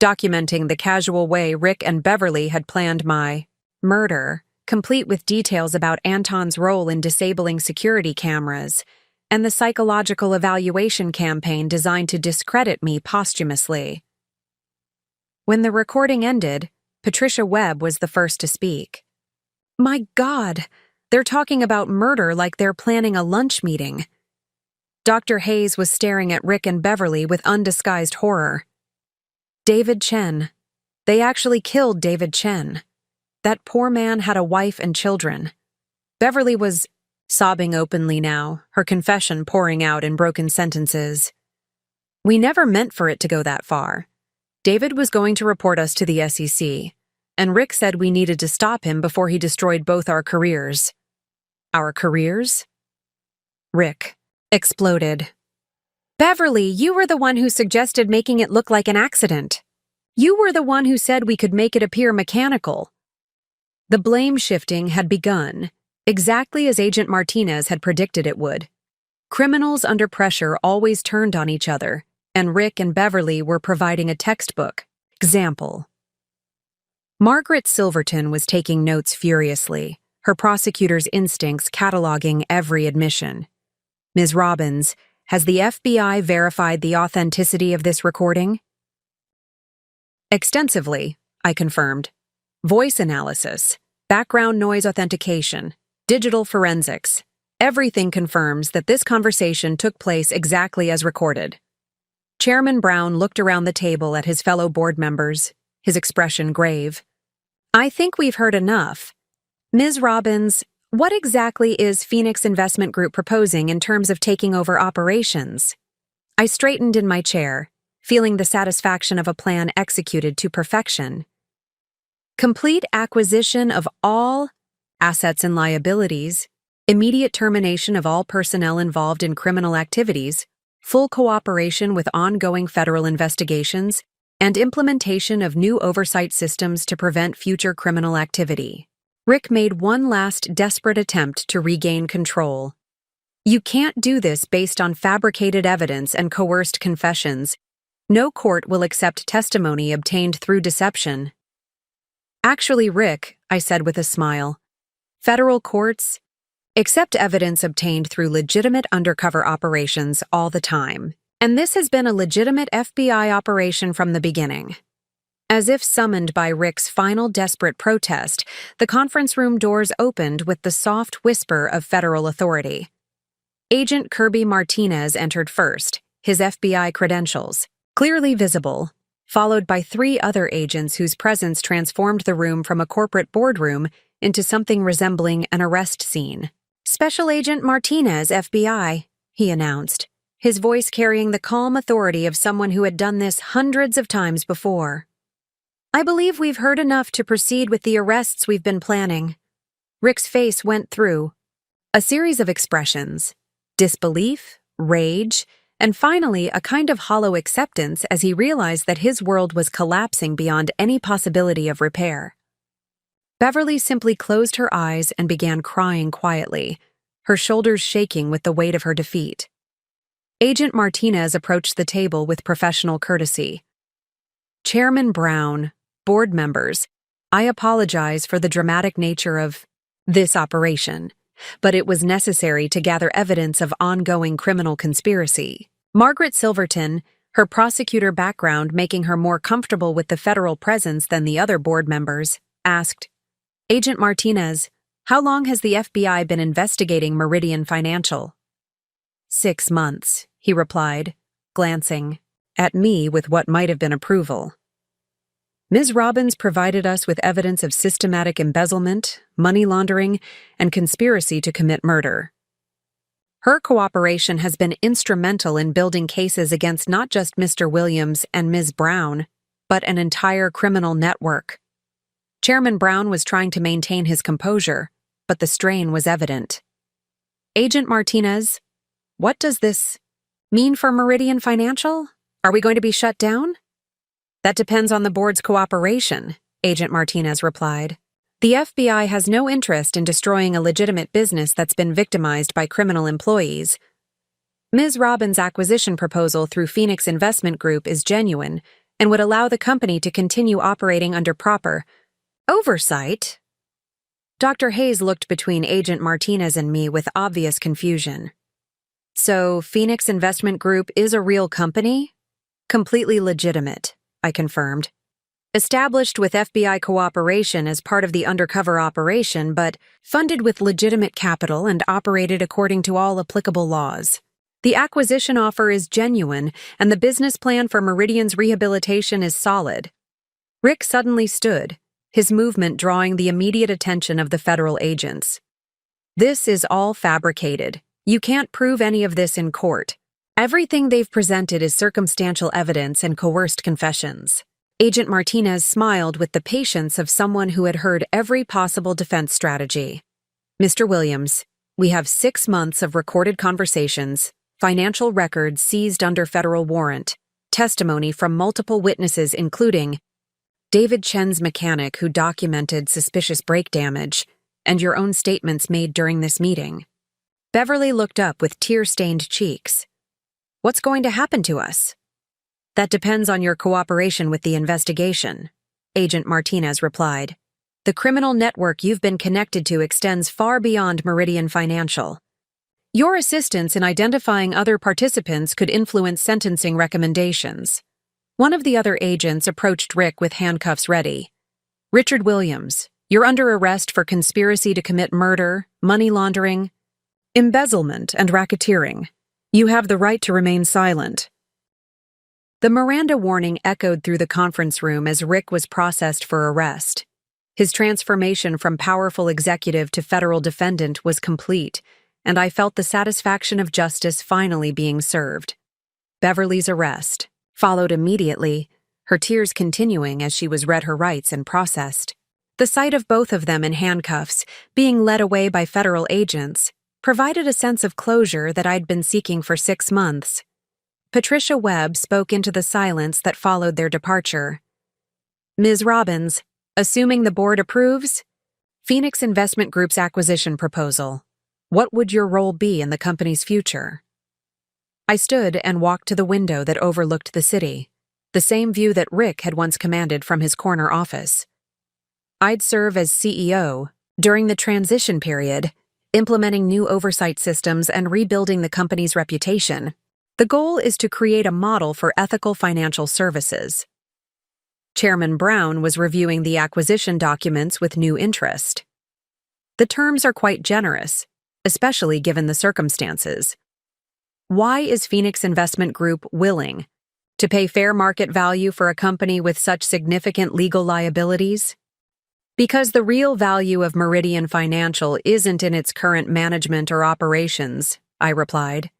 documenting the casual way Rick and Beverly had planned my murder, complete with details about Anton's role in disabling security cameras, and the psychological evaluation campaign designed to discredit me posthumously. When the recording ended, Patricia Webb was the first to speak. My God, they're talking about murder like they're planning a lunch meeting. Dr. Hayes was staring at Rick and Beverly with undisguised horror. David Chen. They actually killed David Chen. That poor man had a wife and children. Beverly was sobbing openly now, her confession pouring out in broken sentences. We never meant for it to go that far. David was going to report us to the SEC, and Rick said we needed to stop him before he destroyed both our careers. Our careers? Rick exploded. Beverly, you were the one who suggested making it look like an accident. You were the one who said we could make it appear mechanical. The blame shifting had begun, exactly as Agent Martinez had predicted it would. Criminals under pressure always turned on each other, and Rick and Beverly were providing a textbook example. Margaret Silverton was taking notes furiously, her prosecutor's instincts cataloging every admission. Ms. Robbins, has the FBI verified the authenticity of this recording? Extensively, I confirmed. Voice analysis, background noise authentication, digital forensics. Everything confirms that this conversation took place exactly as recorded. Chairman Brown looked around the table at his fellow board members, his expression grave. I think we've heard enough. Ms. Robbins, what exactly is Phoenix Investment Group proposing in terms of taking over operations? I straightened in my chair, feeling the satisfaction of a plan executed to perfection. Complete acquisition of all assets and liabilities, immediate termination of all personnel involved in criminal activities, full cooperation with ongoing federal investigations, and implementation of new oversight systems to prevent future criminal activity. Rick made one last desperate attempt to regain control. You can't do this based on fabricated evidence and coerced confessions. No court will accept testimony obtained through deception. Actually, Rick, I said with a smile, federal courts accept evidence obtained through legitimate undercover operations all the time. And this has been a legitimate FBI operation from the beginning. As if summoned by Rick's final desperate protest, the conference room doors opened with the soft whisper of federal authority. Agent Kirby Martinez entered first, his FBI credentials clearly visible, followed by 3 other agents whose presence transformed the room from a corporate boardroom into something resembling an arrest scene. "Special Agent Martinez, FBI," he announced, his voice carrying the calm authority of someone who had done this hundreds of times before. "I believe we've heard enough to proceed with the arrests we've been planning." Rick's face went through a series of expressions: disbelief, rage, and finally a kind of hollow acceptance as he realized that his world was collapsing beyond any possibility of repair. Beverly simply closed her eyes and began crying quietly, her shoulders shaking with the weight of her defeat. Agent Martinez approached the table with professional courtesy. "Chairman Brown, board members, I apologize for the dramatic nature of this operation, but it was necessary to gather evidence of ongoing criminal conspiracy." Margaret Silverton, her prosecutor background making her more comfortable with the federal presence than the other board members, asked, "Agent Martinez, how long has the FBI been investigating Meridian Financial?" 6 months, he replied, glancing at me with what might have been approval. "Ms. Robbins provided us with evidence of systematic embezzlement, money laundering, and conspiracy to commit murder. Her cooperation has been instrumental in building cases against not just Mr. Williams and Ms. Brown, but an entire criminal network." Chairman Brown was trying to maintain his composure, but the strain was evident. "Agent Martinez, what does this mean for Meridian Financial? Are we going to be shut down?" "That depends on the board's cooperation," Agent Martinez replied. "The FBI has no interest in destroying a legitimate business that's been victimized by criminal employees. Ms. Robbins' acquisition proposal through Phoenix Investment Group is genuine and would allow the company to continue operating under proper oversight." Dr. Hayes looked between Agent Martinez and me with obvious confusion. "So, Phoenix Investment Group is a real company?" "Completely legitimate," I confirmed. "Established with FBI cooperation as part of the undercover operation, but funded with legitimate capital and operated according to all applicable laws. The acquisition offer is genuine, and the business plan for Meridian's rehabilitation is solid." Rick suddenly stood, his movement drawing the immediate attention of the federal agents. "This is all fabricated. You can't prove any of this in court. Everything they've presented is circumstantial evidence and coerced confessions." Agent Martinez smiled with the patience of someone who had heard every possible defense strategy. "Mr. Williams, we have 6 months of recorded conversations, financial records seized under federal warrant, testimony from multiple witnesses including David Chen's mechanic who documented suspicious brake damage, and your own statements made during this meeting." Beverly looked up with tear-stained cheeks. "What's going to happen to us?" "That depends on your cooperation with the investigation," Agent Martinez replied. "The criminal network you've been connected to extends far beyond Meridian Financial. Your assistance in identifying other participants could influence sentencing recommendations." One of the other agents approached Rick with handcuffs ready. "Richard Williams, you're under arrest for conspiracy to commit murder, money laundering, embezzlement, and racketeering. You have the right to remain silent." The Miranda warning echoed through the conference room as Rick was processed for arrest. His transformation from powerful executive to federal defendant was complete, and I felt the satisfaction of justice finally being served. Beverly's arrest followed immediately, her tears continuing as she was read her rights and processed. The sight of both of them in handcuffs, being led away by federal agents, provided a sense of closure that I'd been seeking for 6 months. Patricia Webb spoke into the silence that followed their departure. Ms. Robbins, assuming the board approves, Phoenix Investment Group's acquisition proposal. What would your role be in the company's future? I stood and walked to the window that overlooked the city, the same view that Rick had once commanded from his corner office. I'd serve as CEO during the transition period, implementing new oversight systems and rebuilding the company's reputation. The goal is to create a model for ethical financial services. Chairman Brown was reviewing the acquisition documents with new interest. The terms are quite generous, especially given the circumstances. Why is Phoenix Investment Group willing to pay fair market value for a company with such significant legal liabilities? Because the real value of Meridian Financial isn't in its current management or operations, I replied.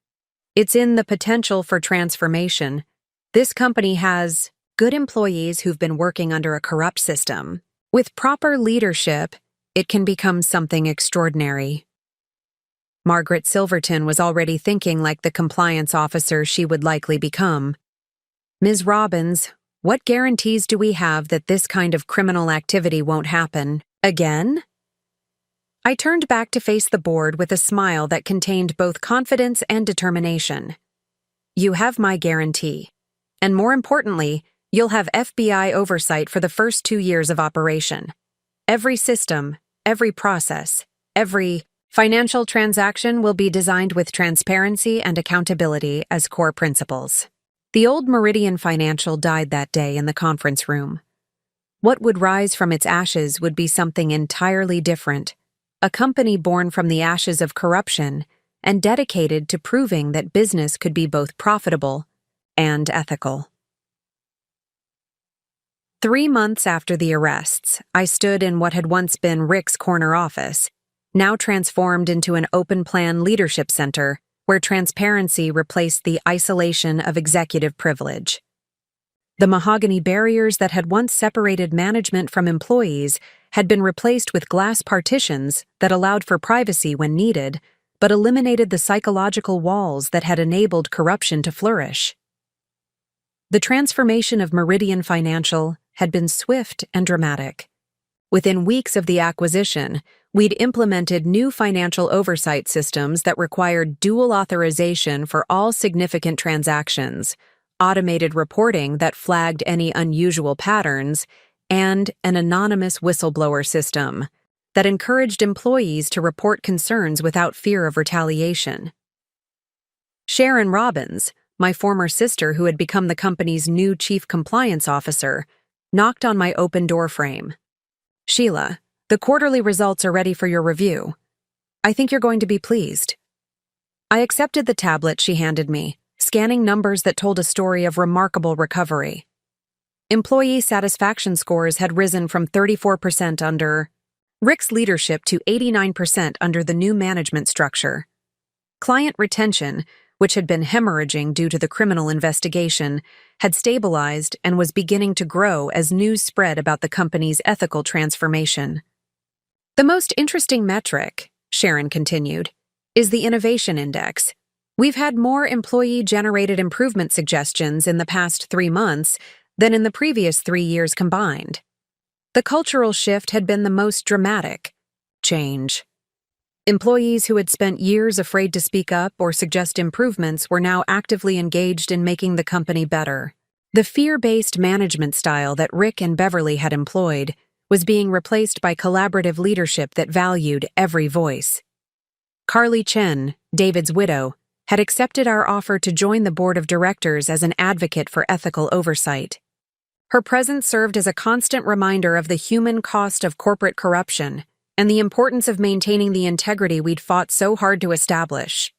It's in the potential for transformation. This company has good employees who've been working under a corrupt system. With proper leadership, it can become something extraordinary. Margaret Silverton was already thinking like the compliance officer she would likely become. Ms. Robbins, what guarantees do we have that this kind of criminal activity won't happen again? I turned back to face the board with a smile that contained both confidence and determination. You have my guarantee. And more importantly, you'll have FBI oversight for the first 2 years of operation. Every system, every process, every financial transaction will be designed with transparency and accountability as core principles. The old Meridian Financial died that day in the conference room. What would rise from its ashes would be something entirely different. A company born from the ashes of corruption and dedicated to proving that business could be both profitable and ethical. 3 months after the arrests, I stood in what had once been Rick's corner office, now transformed into an open-plan leadership center where transparency replaced the isolation of executive privilege. The mahogany barriers that had once separated management from employees had been replaced with glass partitions that allowed for privacy when needed, but eliminated the psychological walls that had enabled corruption to flourish. The transformation of Meridian Financial had been swift and dramatic. Within weeks of the acquisition, we'd implemented new financial oversight systems that required dual authorization for all significant transactions, automated reporting that flagged any unusual patterns, and an anonymous whistleblower system that encouraged employees to report concerns without fear of retaliation. Sharon Robbins, my former sister who had become the company's new chief compliance officer, knocked on my open door frame. Sheila, the quarterly results are ready for your review. I think you're going to be pleased. I accepted the tablet she handed me, scanning numbers that told a story of remarkable recovery. Employee satisfaction scores had risen from 34% under Rick's leadership to 89% under the new management structure. Client retention, which had been hemorrhaging due to the criminal investigation, had stabilized and was beginning to grow as news spread about the company's ethical transformation. The most interesting metric, Sharon continued, is the Innovation Index. We've had more employee-generated improvement suggestions in the past 3 months than in the previous 3 years combined. The cultural shift had been the most dramatic change. Employees who had spent years afraid to speak up or suggest improvements were now actively engaged in making the company better. The fear-based management style that Rick and Beverly had employed was being replaced by collaborative leadership that valued every voice. Carly Chen, David's widow, had accepted our offer to join the board of directors as an advocate for ethical oversight. Her presence served as a constant reminder of the human cost of corporate corruption and the importance of maintaining the integrity we'd fought so hard to establish.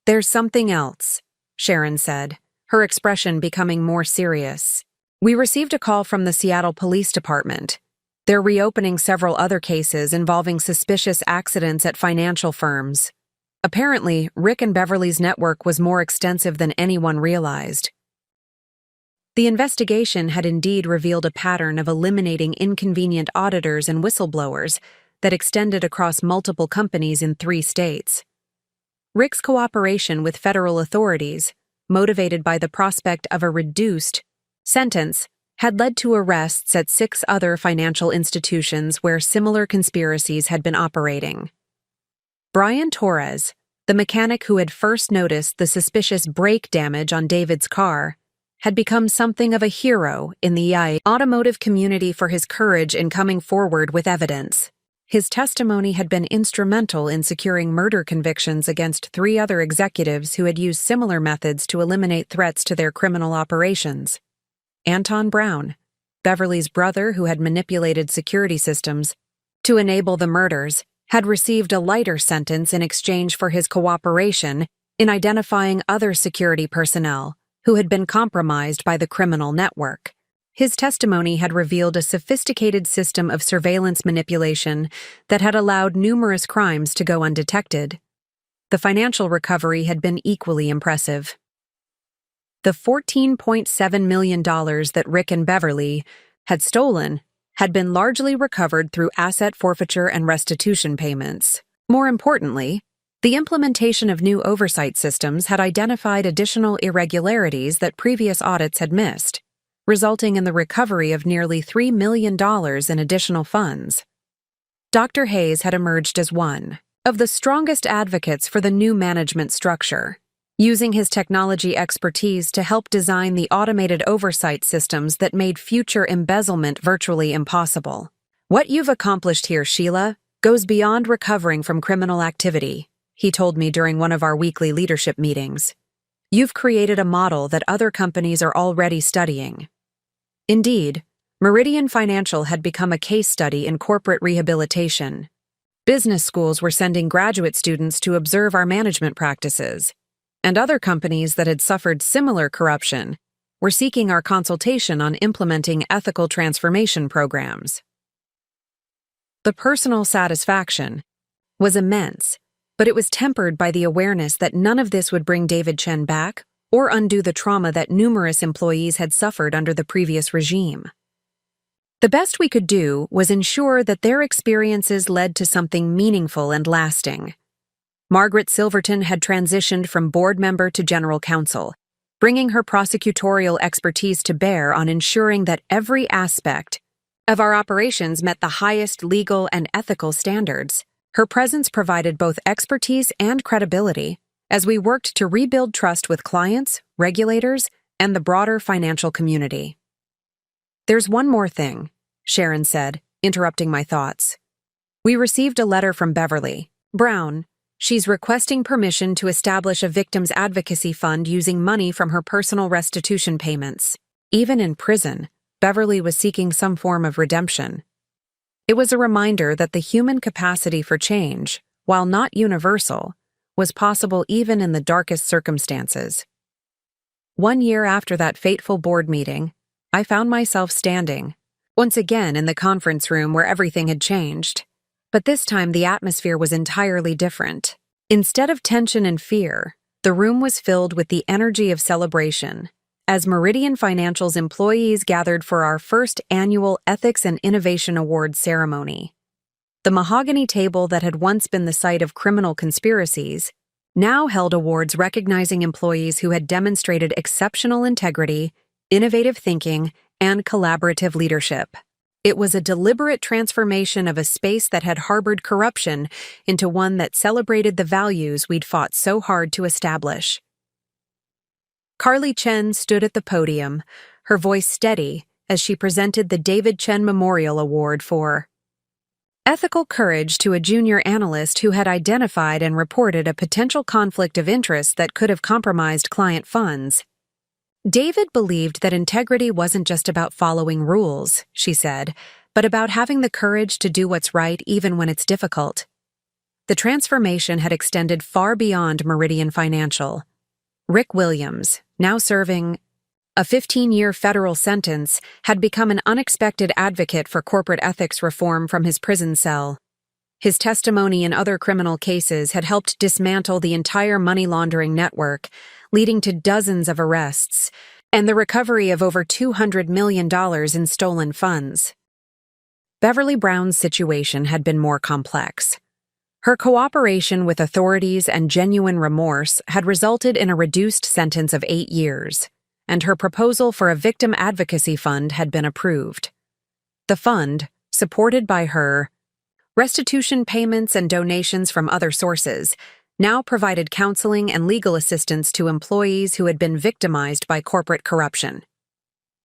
There's something else, Sharon said, her expression becoming more serious. We received a call from the Seattle Police Department. They're reopening several other cases involving suspicious accidents at financial firms. Apparently, Rick and Beverly's network was more extensive than anyone realized. The investigation had indeed revealed a pattern of eliminating inconvenient auditors and whistleblowers that extended across multiple companies in 3 states. Rick's cooperation with federal authorities, motivated by the prospect of a reduced sentence, had led to arrests at 6 other financial institutions where similar conspiracies had been operating. Brian Torres, the mechanic who had first noticed the suspicious brake damage on David's car, had become something of a hero in the automotive community for his courage in coming forward with evidence. His testimony had been instrumental in securing murder convictions against 3 other executives who had used similar methods to eliminate threats to their criminal operations. Anton Brown, Beverly's brother who had manipulated security systems to enable the murders, had received a lighter sentence in exchange for his cooperation in identifying other security personnel who had been compromised by the criminal network. His testimony had revealed a sophisticated system of surveillance manipulation that had allowed numerous crimes to go undetected. The financial recovery had been equally impressive. The $14.7 million that Rick and Beverly had stolen had been largely recovered through asset forfeiture and restitution payments. More importantly, the implementation of new oversight systems had identified additional irregularities that previous audits had missed, resulting in the recovery of nearly $3 million in additional funds. Dr. Hayes had emerged as one of the strongest advocates for the new management structure, using his technology expertise to help design the automated oversight systems that made future embezzlement virtually impossible. "What you've accomplished here, Sheila, goes beyond recovering from criminal activity," he told me during one of our weekly leadership meetings. "You've created a model that other companies are already studying." Indeed, Meridian Financial had become a case study in corporate rehabilitation. Business schools were sending graduate students to observe our management practices, and other companies that had suffered similar corruption were seeking our consultation on implementing ethical transformation programs. The personal satisfaction was immense, but it was tempered by the awareness that none of this would bring David Chen back or undo the trauma that numerous employees had suffered under the previous regime. The best we could do was ensure that their experiences led to something meaningful and lasting. Margaret Silverton had transitioned from board member to general counsel, bringing her prosecutorial expertise to bear on ensuring that every aspect of our operations met the highest legal and ethical standards. Her presence provided both expertise and credibility as we worked to rebuild trust with clients, regulators, and the broader financial community. "There's one more thing," Sharon said, interrupting my thoughts. "We received a letter from Beverly Brown. She's requesting permission to establish a victims advocacy fund using money from her personal restitution payments. Even in prison, Beverly was seeking some form of redemption. It was a reminder that the human capacity for change, while not universal, was possible even in the darkest circumstances." 1 year after that fateful board meeting, I found myself standing, once again in the conference room where everything had changed. But this time the atmosphere was entirely different. Instead of tension and fear, the room was filled with the energy of celebration, as Meridian Financial's employees gathered for our first annual Ethics and Innovation Awards ceremony. The mahogany table that had once been the site of criminal conspiracies now held awards recognizing employees who had demonstrated exceptional integrity, innovative thinking, and collaborative leadership. It was a deliberate transformation of a space that had harbored corruption into one that celebrated the values we'd fought so hard to establish. Carly Chen stood at the podium, her voice steady as she presented the David Chen Memorial Award for ethical courage to a junior analyst who had identified and reported a potential conflict of interest that could have compromised client funds. "David believed that integrity wasn't just about following rules," she said, "but about having the courage to do what's right even when it's difficult." The transformation had extended far beyond Meridian Financial. Rick Williams, now serving a 15-year federal sentence, had become an unexpected advocate for corporate ethics reform from his prison cell. His testimony in other criminal cases had helped dismantle the entire money laundering network, leading to dozens of arrests and the recovery of over $200 million in stolen funds. Beverly Brown's situation had been more complex. Her cooperation with authorities and genuine remorse had resulted in a reduced sentence of 8 years, and her proposal for a victim advocacy fund had been approved. The fund, supported by her restitution payments and donations from other sources, now provided counseling and legal assistance to employees who had been victimized by corporate corruption.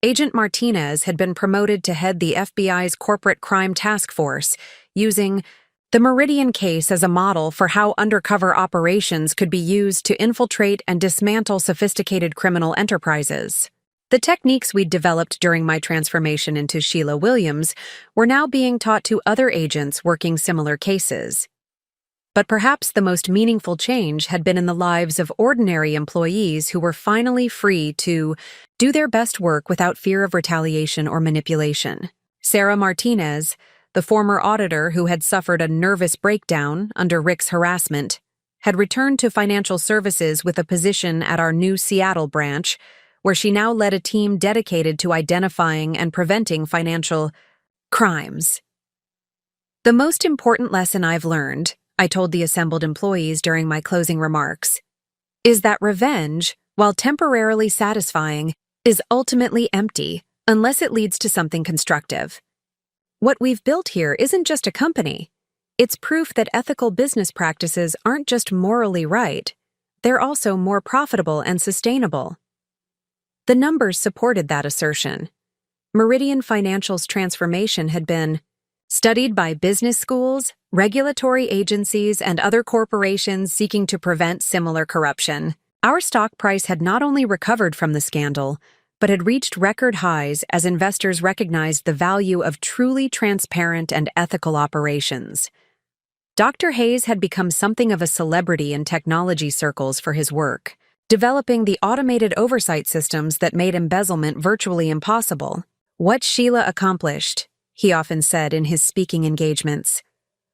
Agent Martinez had been promoted to head the FBI's Corporate Crime Task Force, using the Meridian case as a model for how undercover operations could be used to infiltrate and dismantle sophisticated criminal enterprises. The techniques we'd developed during my transformation into Sheila Williams were now being taught to other agents working similar cases. But perhaps the most meaningful change had been in the lives of ordinary employees who were finally free to do their best work without fear of retaliation or manipulation. Sarah Martinez, the former auditor who had suffered a nervous breakdown under Rick's harassment, had returned to financial services with a position at our new Seattle branch, where she now led a team dedicated to identifying and preventing financial crimes. The most important lesson I've learned, I told the assembled employees during my closing remarks, is that revenge, while temporarily satisfying, is ultimately empty unless it leads to something constructive. What we've built here isn't just a company. It's proof that ethical business practices aren't just morally right, they're also more profitable and sustainable. The numbers supported that assertion. Meridian Financial's transformation had been studied by business schools, regulatory agencies, and other corporations seeking to prevent similar corruption. Our stock price had not only recovered from the scandal, but had reached record highs as investors recognized the value of truly transparent and ethical operations. Dr. Hayes had become something of a celebrity in technology circles for his work, developing the automated oversight systems that made embezzlement virtually impossible. What Sheila accomplished, he often said in his speaking engagements,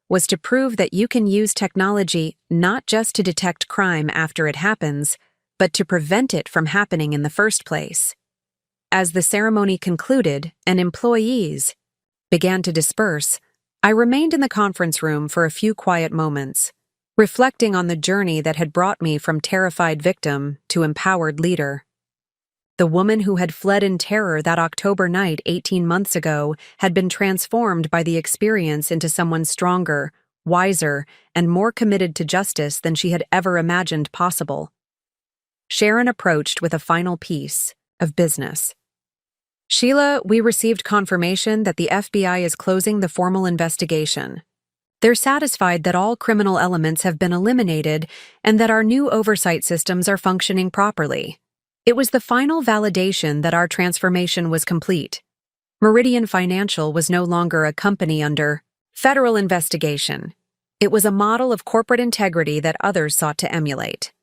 was to prove that you can use technology not just to detect crime after it happens, but to prevent it from happening in the first place. As the ceremony concluded and employees began to disperse, I remained in the conference room for a few quiet moments, reflecting on the journey that had brought me from terrified victim to empowered leader. The woman who had fled in terror that October night 18 months ago had been transformed by the experience into someone stronger, wiser, and more committed to justice than she had ever imagined possible. Sharon approached with a final piece of business. Sheila, we received confirmation that the FBI is closing the formal investigation. They're satisfied that all criminal elements have been eliminated and that our new oversight systems are functioning properly. It was the final validation that our transformation was complete. Meridian Financial was no longer a company under federal investigation. It was a model of corporate integrity that others sought to emulate.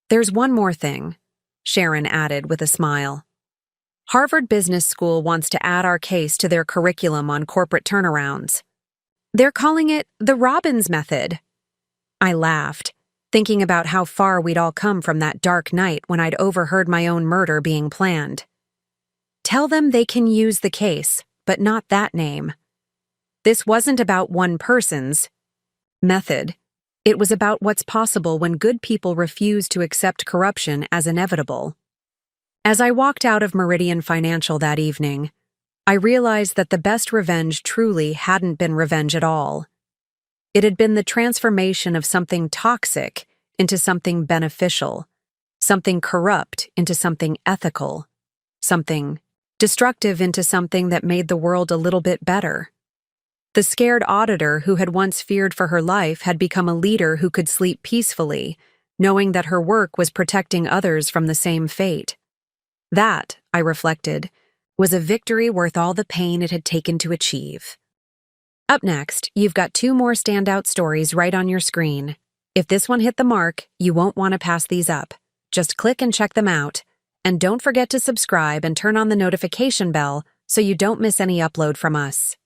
There's one more thing, Sharon added with a smile. Harvard Business School wants to add our case to their curriculum on corporate turnarounds. They're calling it the Robbins Method. I laughed, thinking about how far we'd all come from that dark night when I'd overheard my own murder being planned. Tell them they can use the case, but not that name. This wasn't about one person's method. It was about what's possible when good people refuse to accept corruption as inevitable. As I walked out of Meridian Financial that evening, I realized that the best revenge truly hadn't been revenge at all. It had been the transformation of something toxic into something beneficial, something corrupt into something ethical, something destructive into something that made the world a little bit better. The scared auditor who had once feared for her life had become a leader who could sleep peacefully, knowing that her work was protecting others from the same fate. That, I reflected, was a victory worth all the pain it had taken to achieve. Up next, you've got 2 more standout stories right on your screen. If this one hit the mark, you won't want to pass these up. Just click and check them out. And don't forget to subscribe and turn on the notification bell so you don't miss any upload from us.